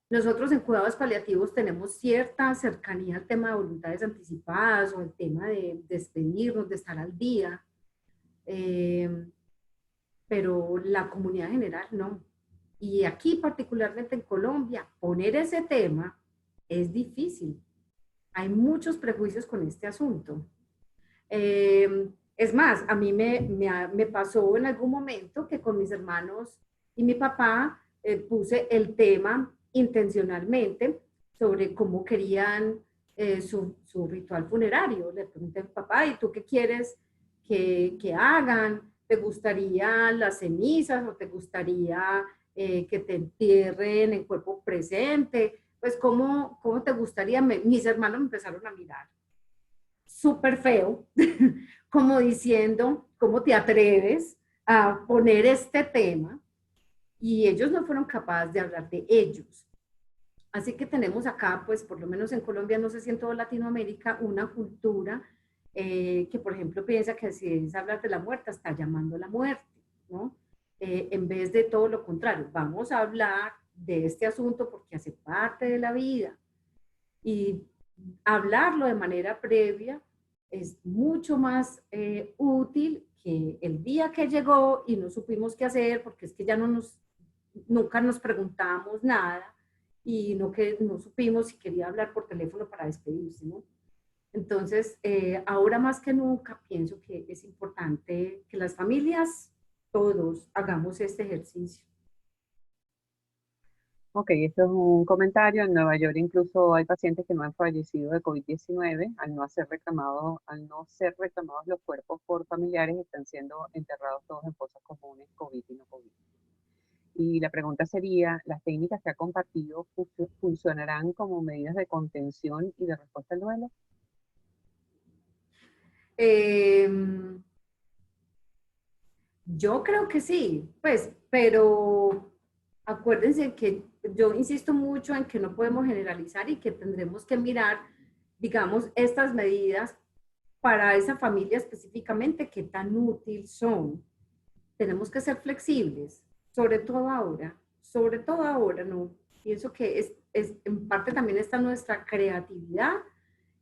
Nosotros en cuidados paliativos tenemos cierta cercanía al tema de voluntades anticipadas o el tema de despedirnos, de estar al día, eh, pero la comunidad general no. Y aquí, particularmente en Colombia, poner ese tema es difícil. Hay muchos prejuicios con este asunto. Es más, a mí me pasó en algún momento que con mis hermanos y mi papá puse el tema intencionalmente sobre cómo querían su ritual funerario. Le pregunté a mi papá, ¿y tú qué quieres que hagan? ¿Te gustaría las cenizas o te gustaría que te entierren en cuerpo presente? Pues, ¿cómo te gustaría? Mis hermanos me empezaron a mirar súper feo, como diciendo, ¿cómo te atreves a poner este tema? Y ellos no fueron capaces de hablar de ellos. Así que tenemos acá, pues por lo menos en Colombia, no sé si en toda Latinoamérica, una cultura que, por ejemplo, piensa que si es hablar de la muerte, está llamando a la muerte, ¿no? En vez de todo lo contrario, vamos a hablar de este asunto porque hace parte de la vida y hablarlo de manera previa es mucho más útil que el día que llegó y no supimos qué hacer porque es que ya nunca nos preguntamos nada y no supimos si quería hablar por teléfono para despedirse, ¿no? Entonces, ahora más que nunca pienso que es importante que las familias, todos, hagamos este ejercicio. Ok, esto es un comentario. En Nueva York incluso hay pacientes que no han fallecido de COVID-19 al no ser reclamados los cuerpos por familiares, están siendo enterrados todos en fosas comunes, COVID y no COVID. Y la pregunta sería, ¿las técnicas que ha compartido funcionarán como medidas de contención y de respuesta al duelo? Eh, Yo creo que sí, pues, pero acuérdense que yo insisto mucho en que no podemos generalizar y que tendremos que mirar, digamos, estas medidas para esa familia específicamente, qué tan útil son. Tenemos que ser flexibles, sobre todo ahora, ¿no? Pienso que en parte también está nuestra creatividad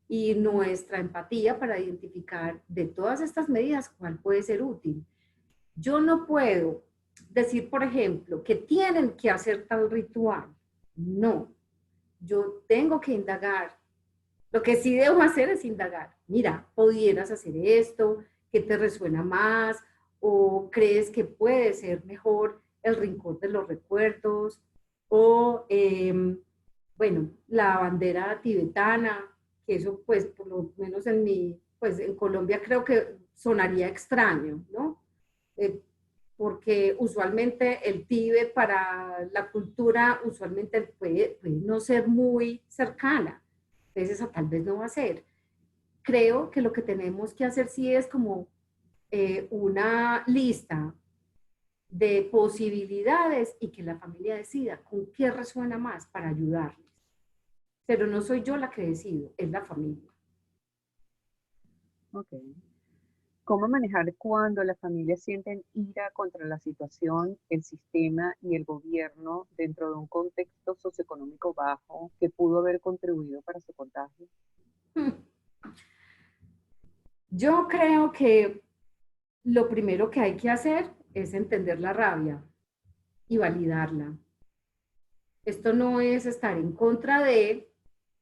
y nuestra empatía para identificar de todas estas medidas cuál puede ser útil. Yo no puedo decir, por ejemplo, que tienen que hacer tal ritual. No, yo tengo que indagar. Lo que sí debo hacer es indagar. Mira, pudieras hacer esto, ¿qué te resuena más? ¿O crees que puede ser mejor el rincón de los recuerdos? O, bueno, la bandera tibetana, que eso pues por lo menos pues en Colombia creo que sonaría extraño, ¿no? Eh, porque usualmente el Tíbet para la cultura usualmente puede no ser muy cercana, entonces esa tal vez no va a ser. Creo que lo que tenemos que hacer sí es como una lista de posibilidades y que la familia decida con qué resuena más para ayudarles. Pero no soy yo la que decido, es la familia. Ok. ¿Cómo manejar cuando las familias sienten ira contra la situación, el sistema y el gobierno dentro de un contexto socioeconómico bajo que pudo haber contribuido para su contagio? Yo creo que lo primero que hay que hacer es entender la rabia y validarla. Esto no es estar en contra de,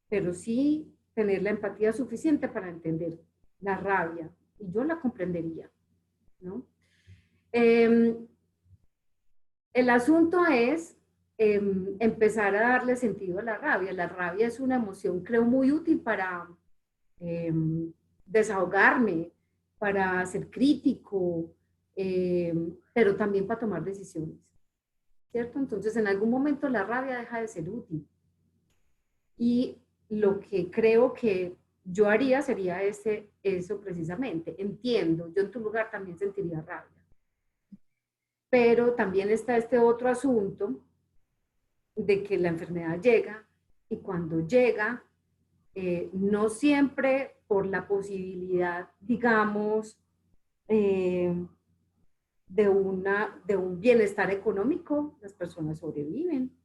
pero sí tener la empatía suficiente para entender la rabia. Y yo la comprendería, ¿no? Eh, el asunto es empezar a darle sentido a la rabia. La rabia es una emoción, creo, muy útil para eh, desahogarme, para ser crítico, eh, pero también para tomar decisiones, ¿cierto? Entonces, en algún momento la rabia deja de ser útil. Y lo que creo que yo haría sería eso precisamente. Entiendo, yo en tu lugar también sentiría rabia. Pero también está este otro asunto de que la enfermedad llega y cuando llega, no siempre por la posibilidad, digamos, eh, de un bienestar económico, las personas sobreviven.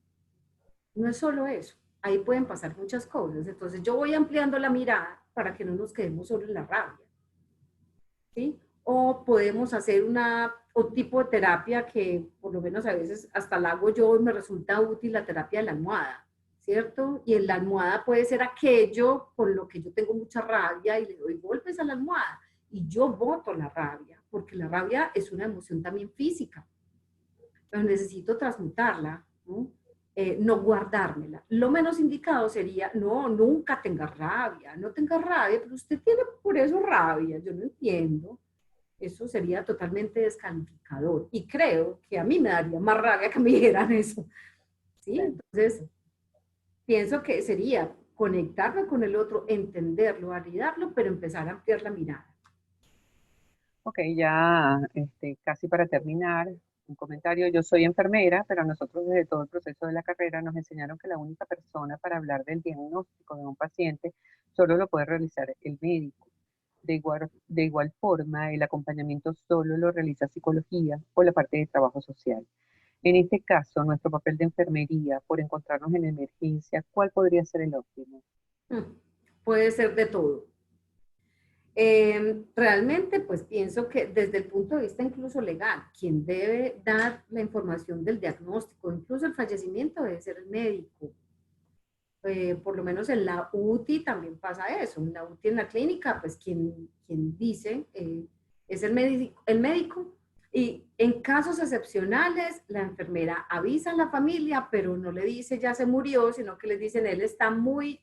No es solo eso, ahí pueden pasar muchas cosas. Entonces yo voy ampliando la mirada para que no nos quedemos solo en la rabia, ¿sí? O podemos hacer un tipo de terapia que por lo menos a veces hasta la hago yo y me resulta útil, la terapia de la almohada, ¿cierto? Y en la almohada puede ser aquello con lo que yo tengo mucha rabia y le doy golpes a la almohada y yo boto la rabia, porque la rabia es una emoción también física, pero necesito transmutarla, ¿no? No guardármela. Lo menos indicado sería, no, nunca tenga rabia, no tenga rabia, pero usted tiene por eso rabia, yo no entiendo. Eso sería totalmente descalificador. Y creo que a mí me daría más rabia que me dijeran eso. ¿Sí? Entonces, pienso que sería conectarme con el otro, entenderlo, validarlo, pero empezar a ampliar la mirada. Ok, ya casi para terminar, un comentario. Yo soy enfermera, pero nosotros desde todo el proceso de la carrera nos enseñaron que la única persona para hablar del diagnóstico de un paciente solo lo puede realizar el médico. De igual forma, el acompañamiento solo lo realiza psicología o la parte de trabajo social. En este caso, nuestro papel de enfermería, por encontrarnos en emergencia, ¿cuál podría ser el óptimo? Puede ser de todo. Realmente, pues pienso que desde el punto de vista incluso legal, quien debe dar la información del diagnóstico, incluso el fallecimiento, debe ser el médico. Por lo menos en la UTI también pasa eso. En la UTI, en la clínica, pues quien dice es el médico. Y en casos excepcionales, la enfermera avisa a la familia, pero no le dice ya se murió, sino que les dicen él está muy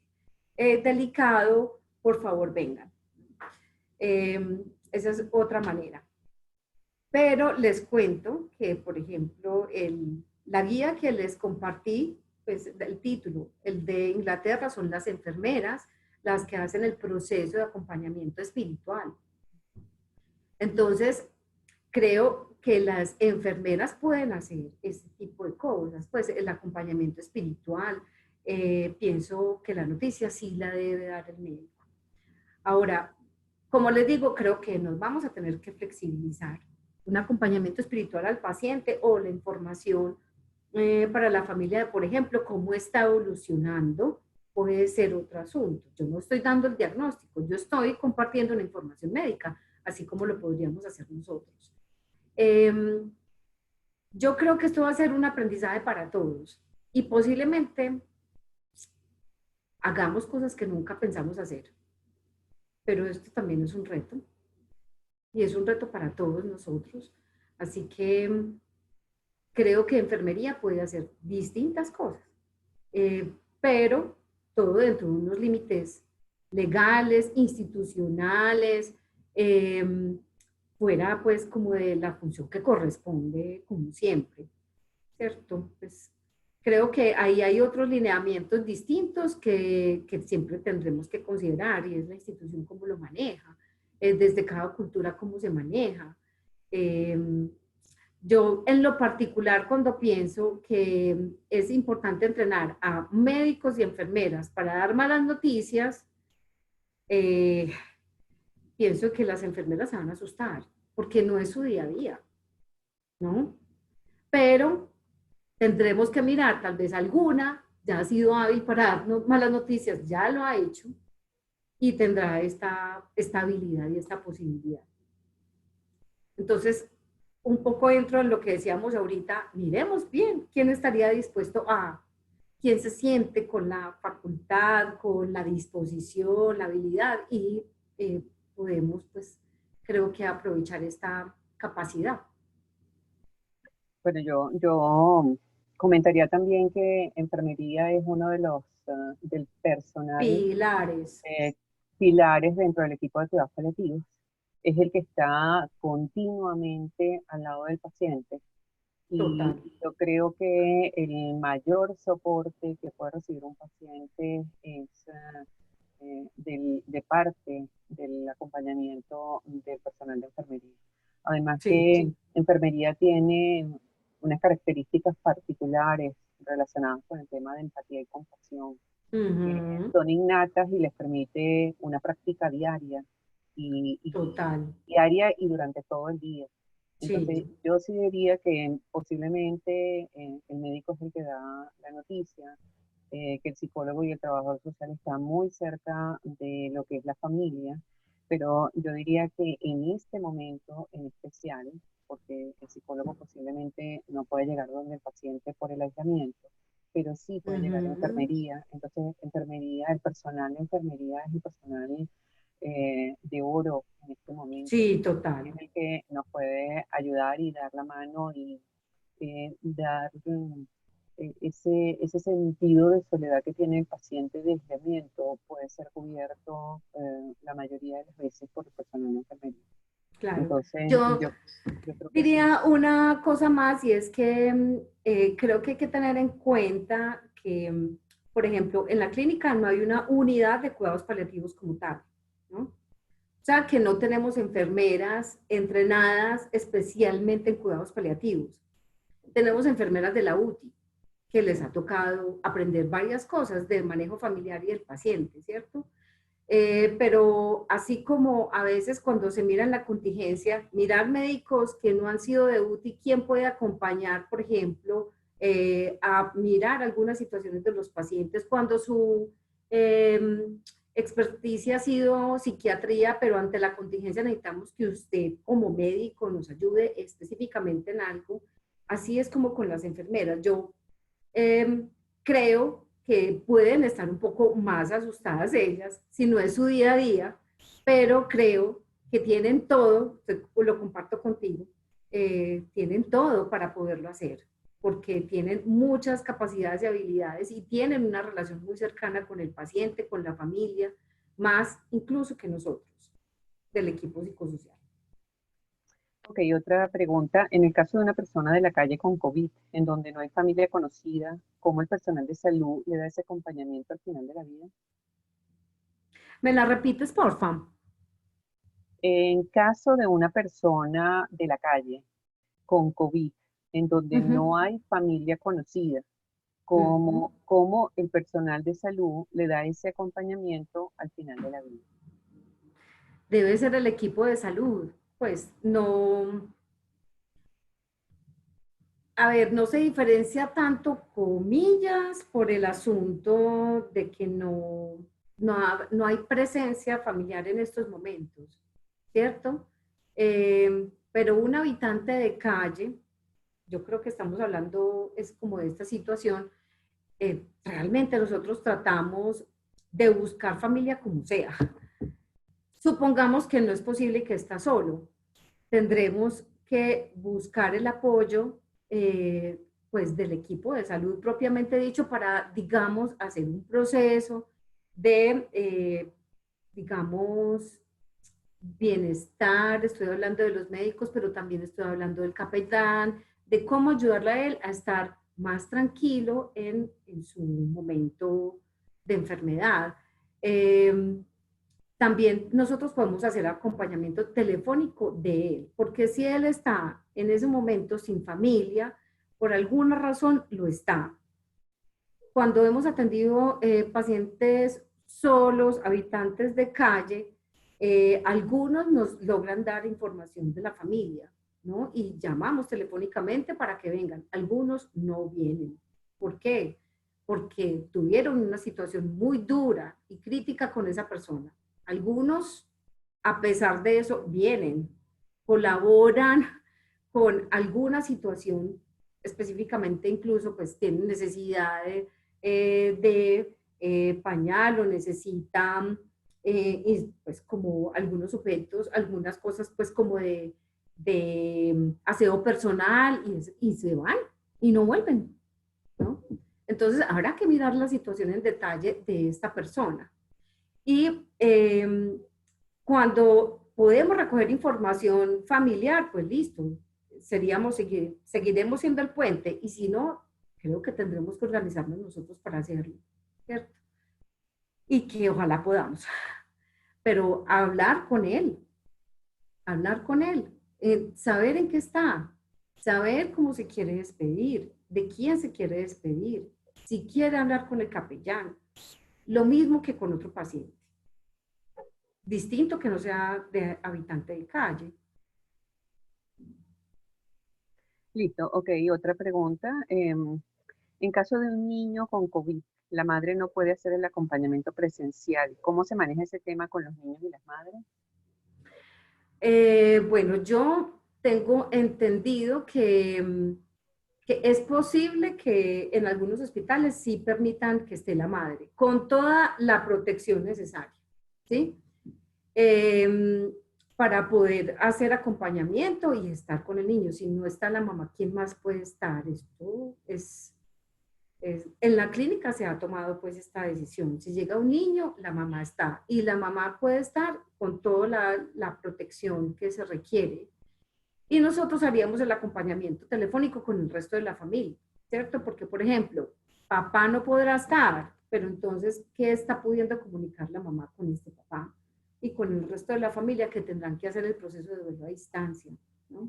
delicado, por favor vengan. Esa es otra manera. Pero les cuento que, por ejemplo, la guía que les compartí, pues el título, el de Inglaterra, son las enfermeras las que hacen el proceso de acompañamiento espiritual. Entonces, creo que las enfermeras pueden hacer este tipo de cosas, pues el acompañamiento espiritual. Pienso que la noticia sí la debe dar el médico. Ahora, como les digo, creo que nos vamos a tener que flexibilizar. Un acompañamiento espiritual al paciente o la información para la familia, por ejemplo, cómo está evolucionando, puede ser otro asunto. Yo no estoy dando el diagnóstico, yo estoy compartiendo una información médica, así como lo podríamos hacer nosotros. Yo creo que esto va a ser un aprendizaje para todos y posiblemente hagamos cosas que nunca pensamos hacer, pero esto también es un reto y es un reto para todos nosotros. Así que creo que enfermería puede hacer distintas cosas, pero todo dentro de unos límites legales, institucionales, fuera pues como de la función que corresponde como siempre, ¿cierto? Pues creo que ahí hay otros lineamientos distintos que siempre tendremos que considerar y es la institución cómo lo maneja, desde cada cultura cómo se maneja. Yo en lo particular cuando pienso que es importante entrenar a médicos y enfermeras para dar malas noticias, eh, pienso que las enfermeras se van a asustar porque no es su día a día, ¿no? Pero tendremos que mirar, tal vez alguna ya ha sido hábil para dar malas noticias, ya lo ha hecho y tendrá esta habilidad y esta posibilidad. Entonces, un poco dentro de lo que decíamos ahorita, miremos bien quién estaría dispuesto a, quién se siente con la facultad, con la disposición, la habilidad y podemos, pues, creo que aprovechar esta capacidad. Bueno, yo comentaría también que enfermería es uno de los del personal Pilares, eh, pilares dentro del equipo de cuidados paliativos. Es el que está continuamente al lado del paciente. total. Y yo creo que el mayor soporte que puede recibir un paciente es de parte del acompañamiento del personal de enfermería. Además Sí. que enfermería tiene unas características particulares relacionadas con el tema de empatía y compasión, que Ujú, son innatas y les permite una práctica diaria y total. diaria y durante todo el día. Entonces, Sí. yo sí diría que posiblemente el médico es el que da la noticia, que el psicólogo y el trabajador social están muy cerca de lo que es la familia, pero yo diría que en este momento en especial, porque el psicólogo posiblemente no puede llegar donde el paciente por el aislamiento, pero sí puede llegar a Ujú, enfermería. Entonces, enfermería, el personal de enfermería es el personal de oro en este momento. sí, total. Es el que nos puede ayudar y dar la mano y dar ese sentido de soledad que tiene el paciente de aislamiento puede ser cubierto la mayoría de las veces por el personal de enfermería. Claro. Entonces, Yo yo creo que sí. diría una cosa más y es que creo que hay que tener en cuenta que, por ejemplo, en la clínica no hay una unidad de cuidados paliativos como tal, ¿no? O sea, que no tenemos enfermeras entrenadas especialmente en cuidados paliativos. Tenemos enfermeras de la UTI que les ha tocado aprender varias cosas del manejo familiar y del paciente, ¿cierto? Pero así como a veces cuando se mira en la contingencia, mirar médicos que no han sido de UTI, ¿quién puede acompañar, por ejemplo, a mirar algunas situaciones de los pacientes cuando su eh, experticia ha sido psiquiatría, pero ante la contingencia necesitamos que usted como médico nos ayude específicamente en algo? Así es como con las enfermeras. Yo creo que pueden estar un poco más asustadas ellas, si no es su día a día, pero creo que tienen todo, lo comparto contigo, tienen todo para poderlo hacer, porque tienen muchas capacidades y habilidades y tienen una relación muy cercana con el paciente, con la familia, más incluso que nosotros, del equipo psicosocial. Ok, otra pregunta. En el caso de una persona de la calle con COVID, en donde no hay familia conocida, ¿cómo el personal de salud le da ese acompañamiento al final de la vida? ¿Me la repites, por favor? En caso de una persona de la calle con COVID, en donde Uh -huh. no hay familia conocida, Uh -huh. ¿cómo el personal de salud le da ese acompañamiento al final de la vida? Debe ser el equipo de salud. Pues no, a ver, no se diferencia tanto, comillas, por el asunto de que no hay presencia familiar en estos momentos, ¿cierto? Pero un habitante de calle, yo creo que estamos hablando, es como de esta situación, realmente nosotros tratamos de buscar familia como sea. Supongamos que no es posible que está solo, tendremos que buscar el apoyo pues del equipo de salud propiamente dicho para, digamos, hacer un proceso de, digamos, bienestar. Estoy hablando de los médicos, pero también estoy hablando del capellán, de cómo ayudarle a él a estar más tranquilo en su momento de enfermedad. también nosotros podemos hacer acompañamiento telefónico de él, porque si él está en ese momento sin familia, por alguna razón lo está. Cuando hemos atendido pacientes solos, habitantes de calle, algunos nos logran dar información de la familia, ¿no? Y llamamos telefónicamente para que vengan. Algunos no vienen. ¿Por qué? Porque tuvieron una situación muy dura y crítica con esa persona. Algunos, a pesar de eso, vienen, colaboran con alguna situación, específicamente incluso pues tienen necesidad de pañal o necesitan pues como algunos objetos, algunas cosas pues como de aseo personal y se van y no vuelven, ¿no? Entonces habrá que mirar la situación en detalle de esta persona. Y cuando podemos recoger información familiar, pues listo, seguiremos siendo el puente y si no, creo que tendremos que organizarnos nosotros para hacerlo, ¿cierto? Y que ojalá podamos, pero hablar con él, saber en qué está, saber cómo se quiere despedir, de quién se quiere despedir, si quiere hablar con el capellán, lo mismo que con otro paciente, distinto que no sea de habitante de calle. Listo, ok, otra pregunta. En caso de un niño con COVID, la madre no puede hacer el acompañamiento presencial. ¿Cómo se maneja ese tema con los niños y las madres? Bueno, yo tengo entendido que es posible que en algunos hospitales sí permitan que esté la madre, con toda la protección necesaria, ¿sí? Eh, para poder hacer acompañamiento y estar con el niño. Si no está la mamá, ¿quién más puede estar? Esto en la clínica se ha tomado pues esta decisión. Si llega un niño, la mamá está y la mamá puede estar con toda la protección que se requiere. Y nosotros haríamos el acompañamiento telefónico con el resto de la familia, ¿cierto? Porque, por ejemplo, papá no podrá estar, pero entonces, ¿qué está pudiendo comunicar la mamá con este papá? Y con el resto de la familia que tendrán que hacer el proceso de duelo a distancia, ¿no?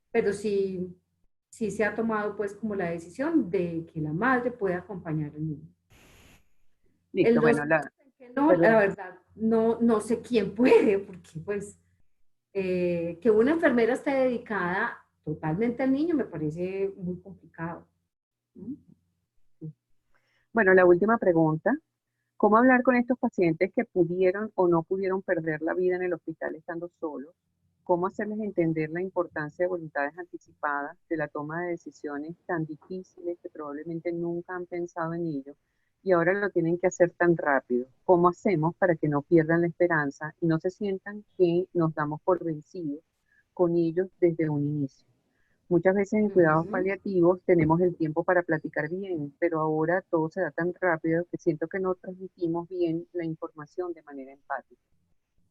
Pero sí se ha tomado pues como la decisión de que la madre pueda acompañar al niño. Listo, En los bueno, casos en que no, la perdón. verdad, no sé quién puede, porque pues que una enfermera esté dedicada totalmente al niño me parece muy complicado, ¿no? Bueno, la última pregunta. ¿Cómo hablar con estos pacientes que pudieron o no pudieron perder la vida en el hospital estando solos? ¿Cómo hacerles entender la importancia de voluntades anticipadas, de la toma de decisiones tan difíciles que probablemente nunca han pensado en ello y ahora lo tienen que hacer tan rápido? ¿Cómo hacemos para que no pierdan la esperanza y no se sientan que nos damos por vencidos con ellos desde un inicio? Muchas veces en cuidados Ujú. paliativos tenemos el tiempo para platicar bien, pero ahora todo se da tan rápido que siento que no transmitimos bien la información de manera empática.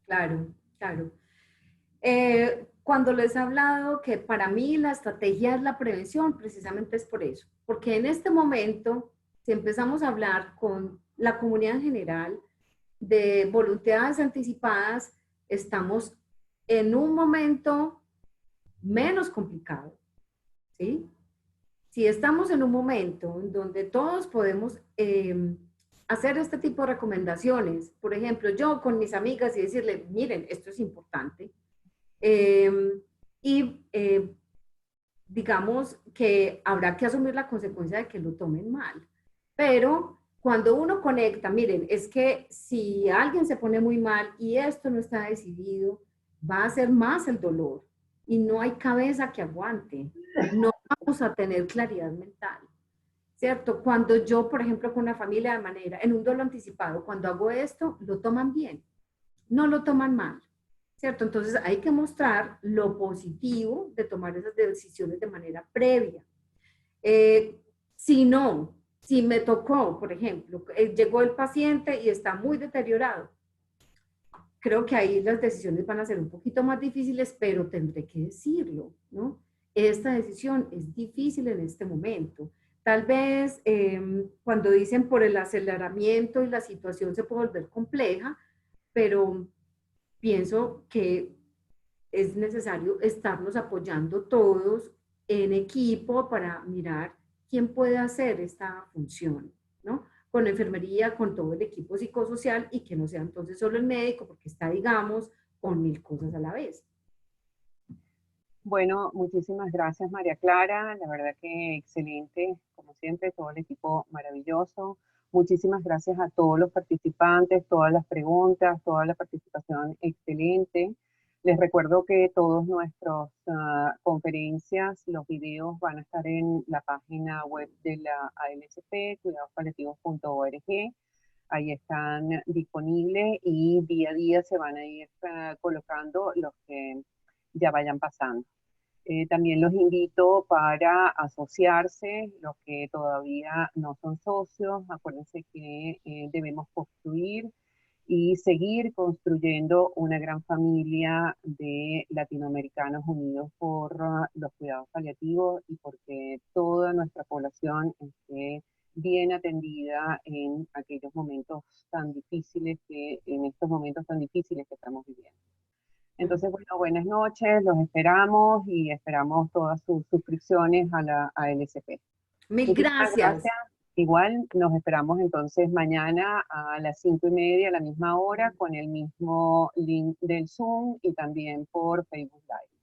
Claro, claro. Cuando les he hablado que para mí la estrategia es la prevención, precisamente es por eso, porque en este momento, si empezamos a hablar con la comunidad en general de voluntades anticipadas, estamos en un momento menos complicado, ¿sí? Si estamos en un momento en donde todos podemos hacer este tipo de recomendaciones, por ejemplo, yo con mis amigas y decirle, miren, esto es importante, eh, y digamos que habrá que asumir la consecuencia de que lo tomen mal, pero cuando uno conecta, miren, es que si alguien se pone muy mal y esto no está decidido, va a ser más el dolor y no hay cabeza que aguante, no vamos a tener claridad mental, ¿cierto? Cuando yo, por ejemplo, con una familia de manera, en un duelo anticipado, cuando hago esto, lo toman bien, no lo toman mal, ¿cierto? Entonces hay que mostrar lo positivo de tomar esas decisiones de manera previa. Eh, si no, si me tocó, por ejemplo, llegó el paciente y está muy deteriorado, creo que ahí las decisiones van a ser un poquito más difíciles, pero tendré que decirlo, ¿no? Esta decisión es difícil en este momento. Tal vez cuando dicen por el aceleramiento y la situación se puede volver compleja, pero pienso que es necesario estarnos apoyando todos en equipo para mirar quién puede hacer esta función, ¿no? Con la enfermería, con todo el equipo psicosocial y que no sea entonces solo el médico porque está, digamos, con 1000 cosas a la vez. Bueno, muchísimas gracias María Clara, la verdad que excelente, como siempre, todo el equipo maravilloso. Muchísimas gracias a todos los participantes, todas las preguntas, toda la participación excelente. Les recuerdo que todas nuestras conferencias, los videos van a estar en la página web de la ALSP, cuidadospaliativos.org. Ahí están disponibles y día a día se van a ir colocando los que ya vayan pasando. También los invito para asociarse, los que todavía no son socios. Acuérdense que debemos construir y seguir construyendo una gran familia de latinoamericanos unidos por los cuidados paliativos y porque toda nuestra población esté bien atendida en aquellos momentos tan difíciles en estos momentos tan difíciles que estamos viviendo. Entonces, bueno, buenas noches, los esperamos y esperamos todas sus suscripciones a la ALSP. Mil Muchísimas gracias. gracias. Igual nos esperamos entonces mañana a las 5:30 a la misma hora con el mismo link del Zoom y también por Facebook Live.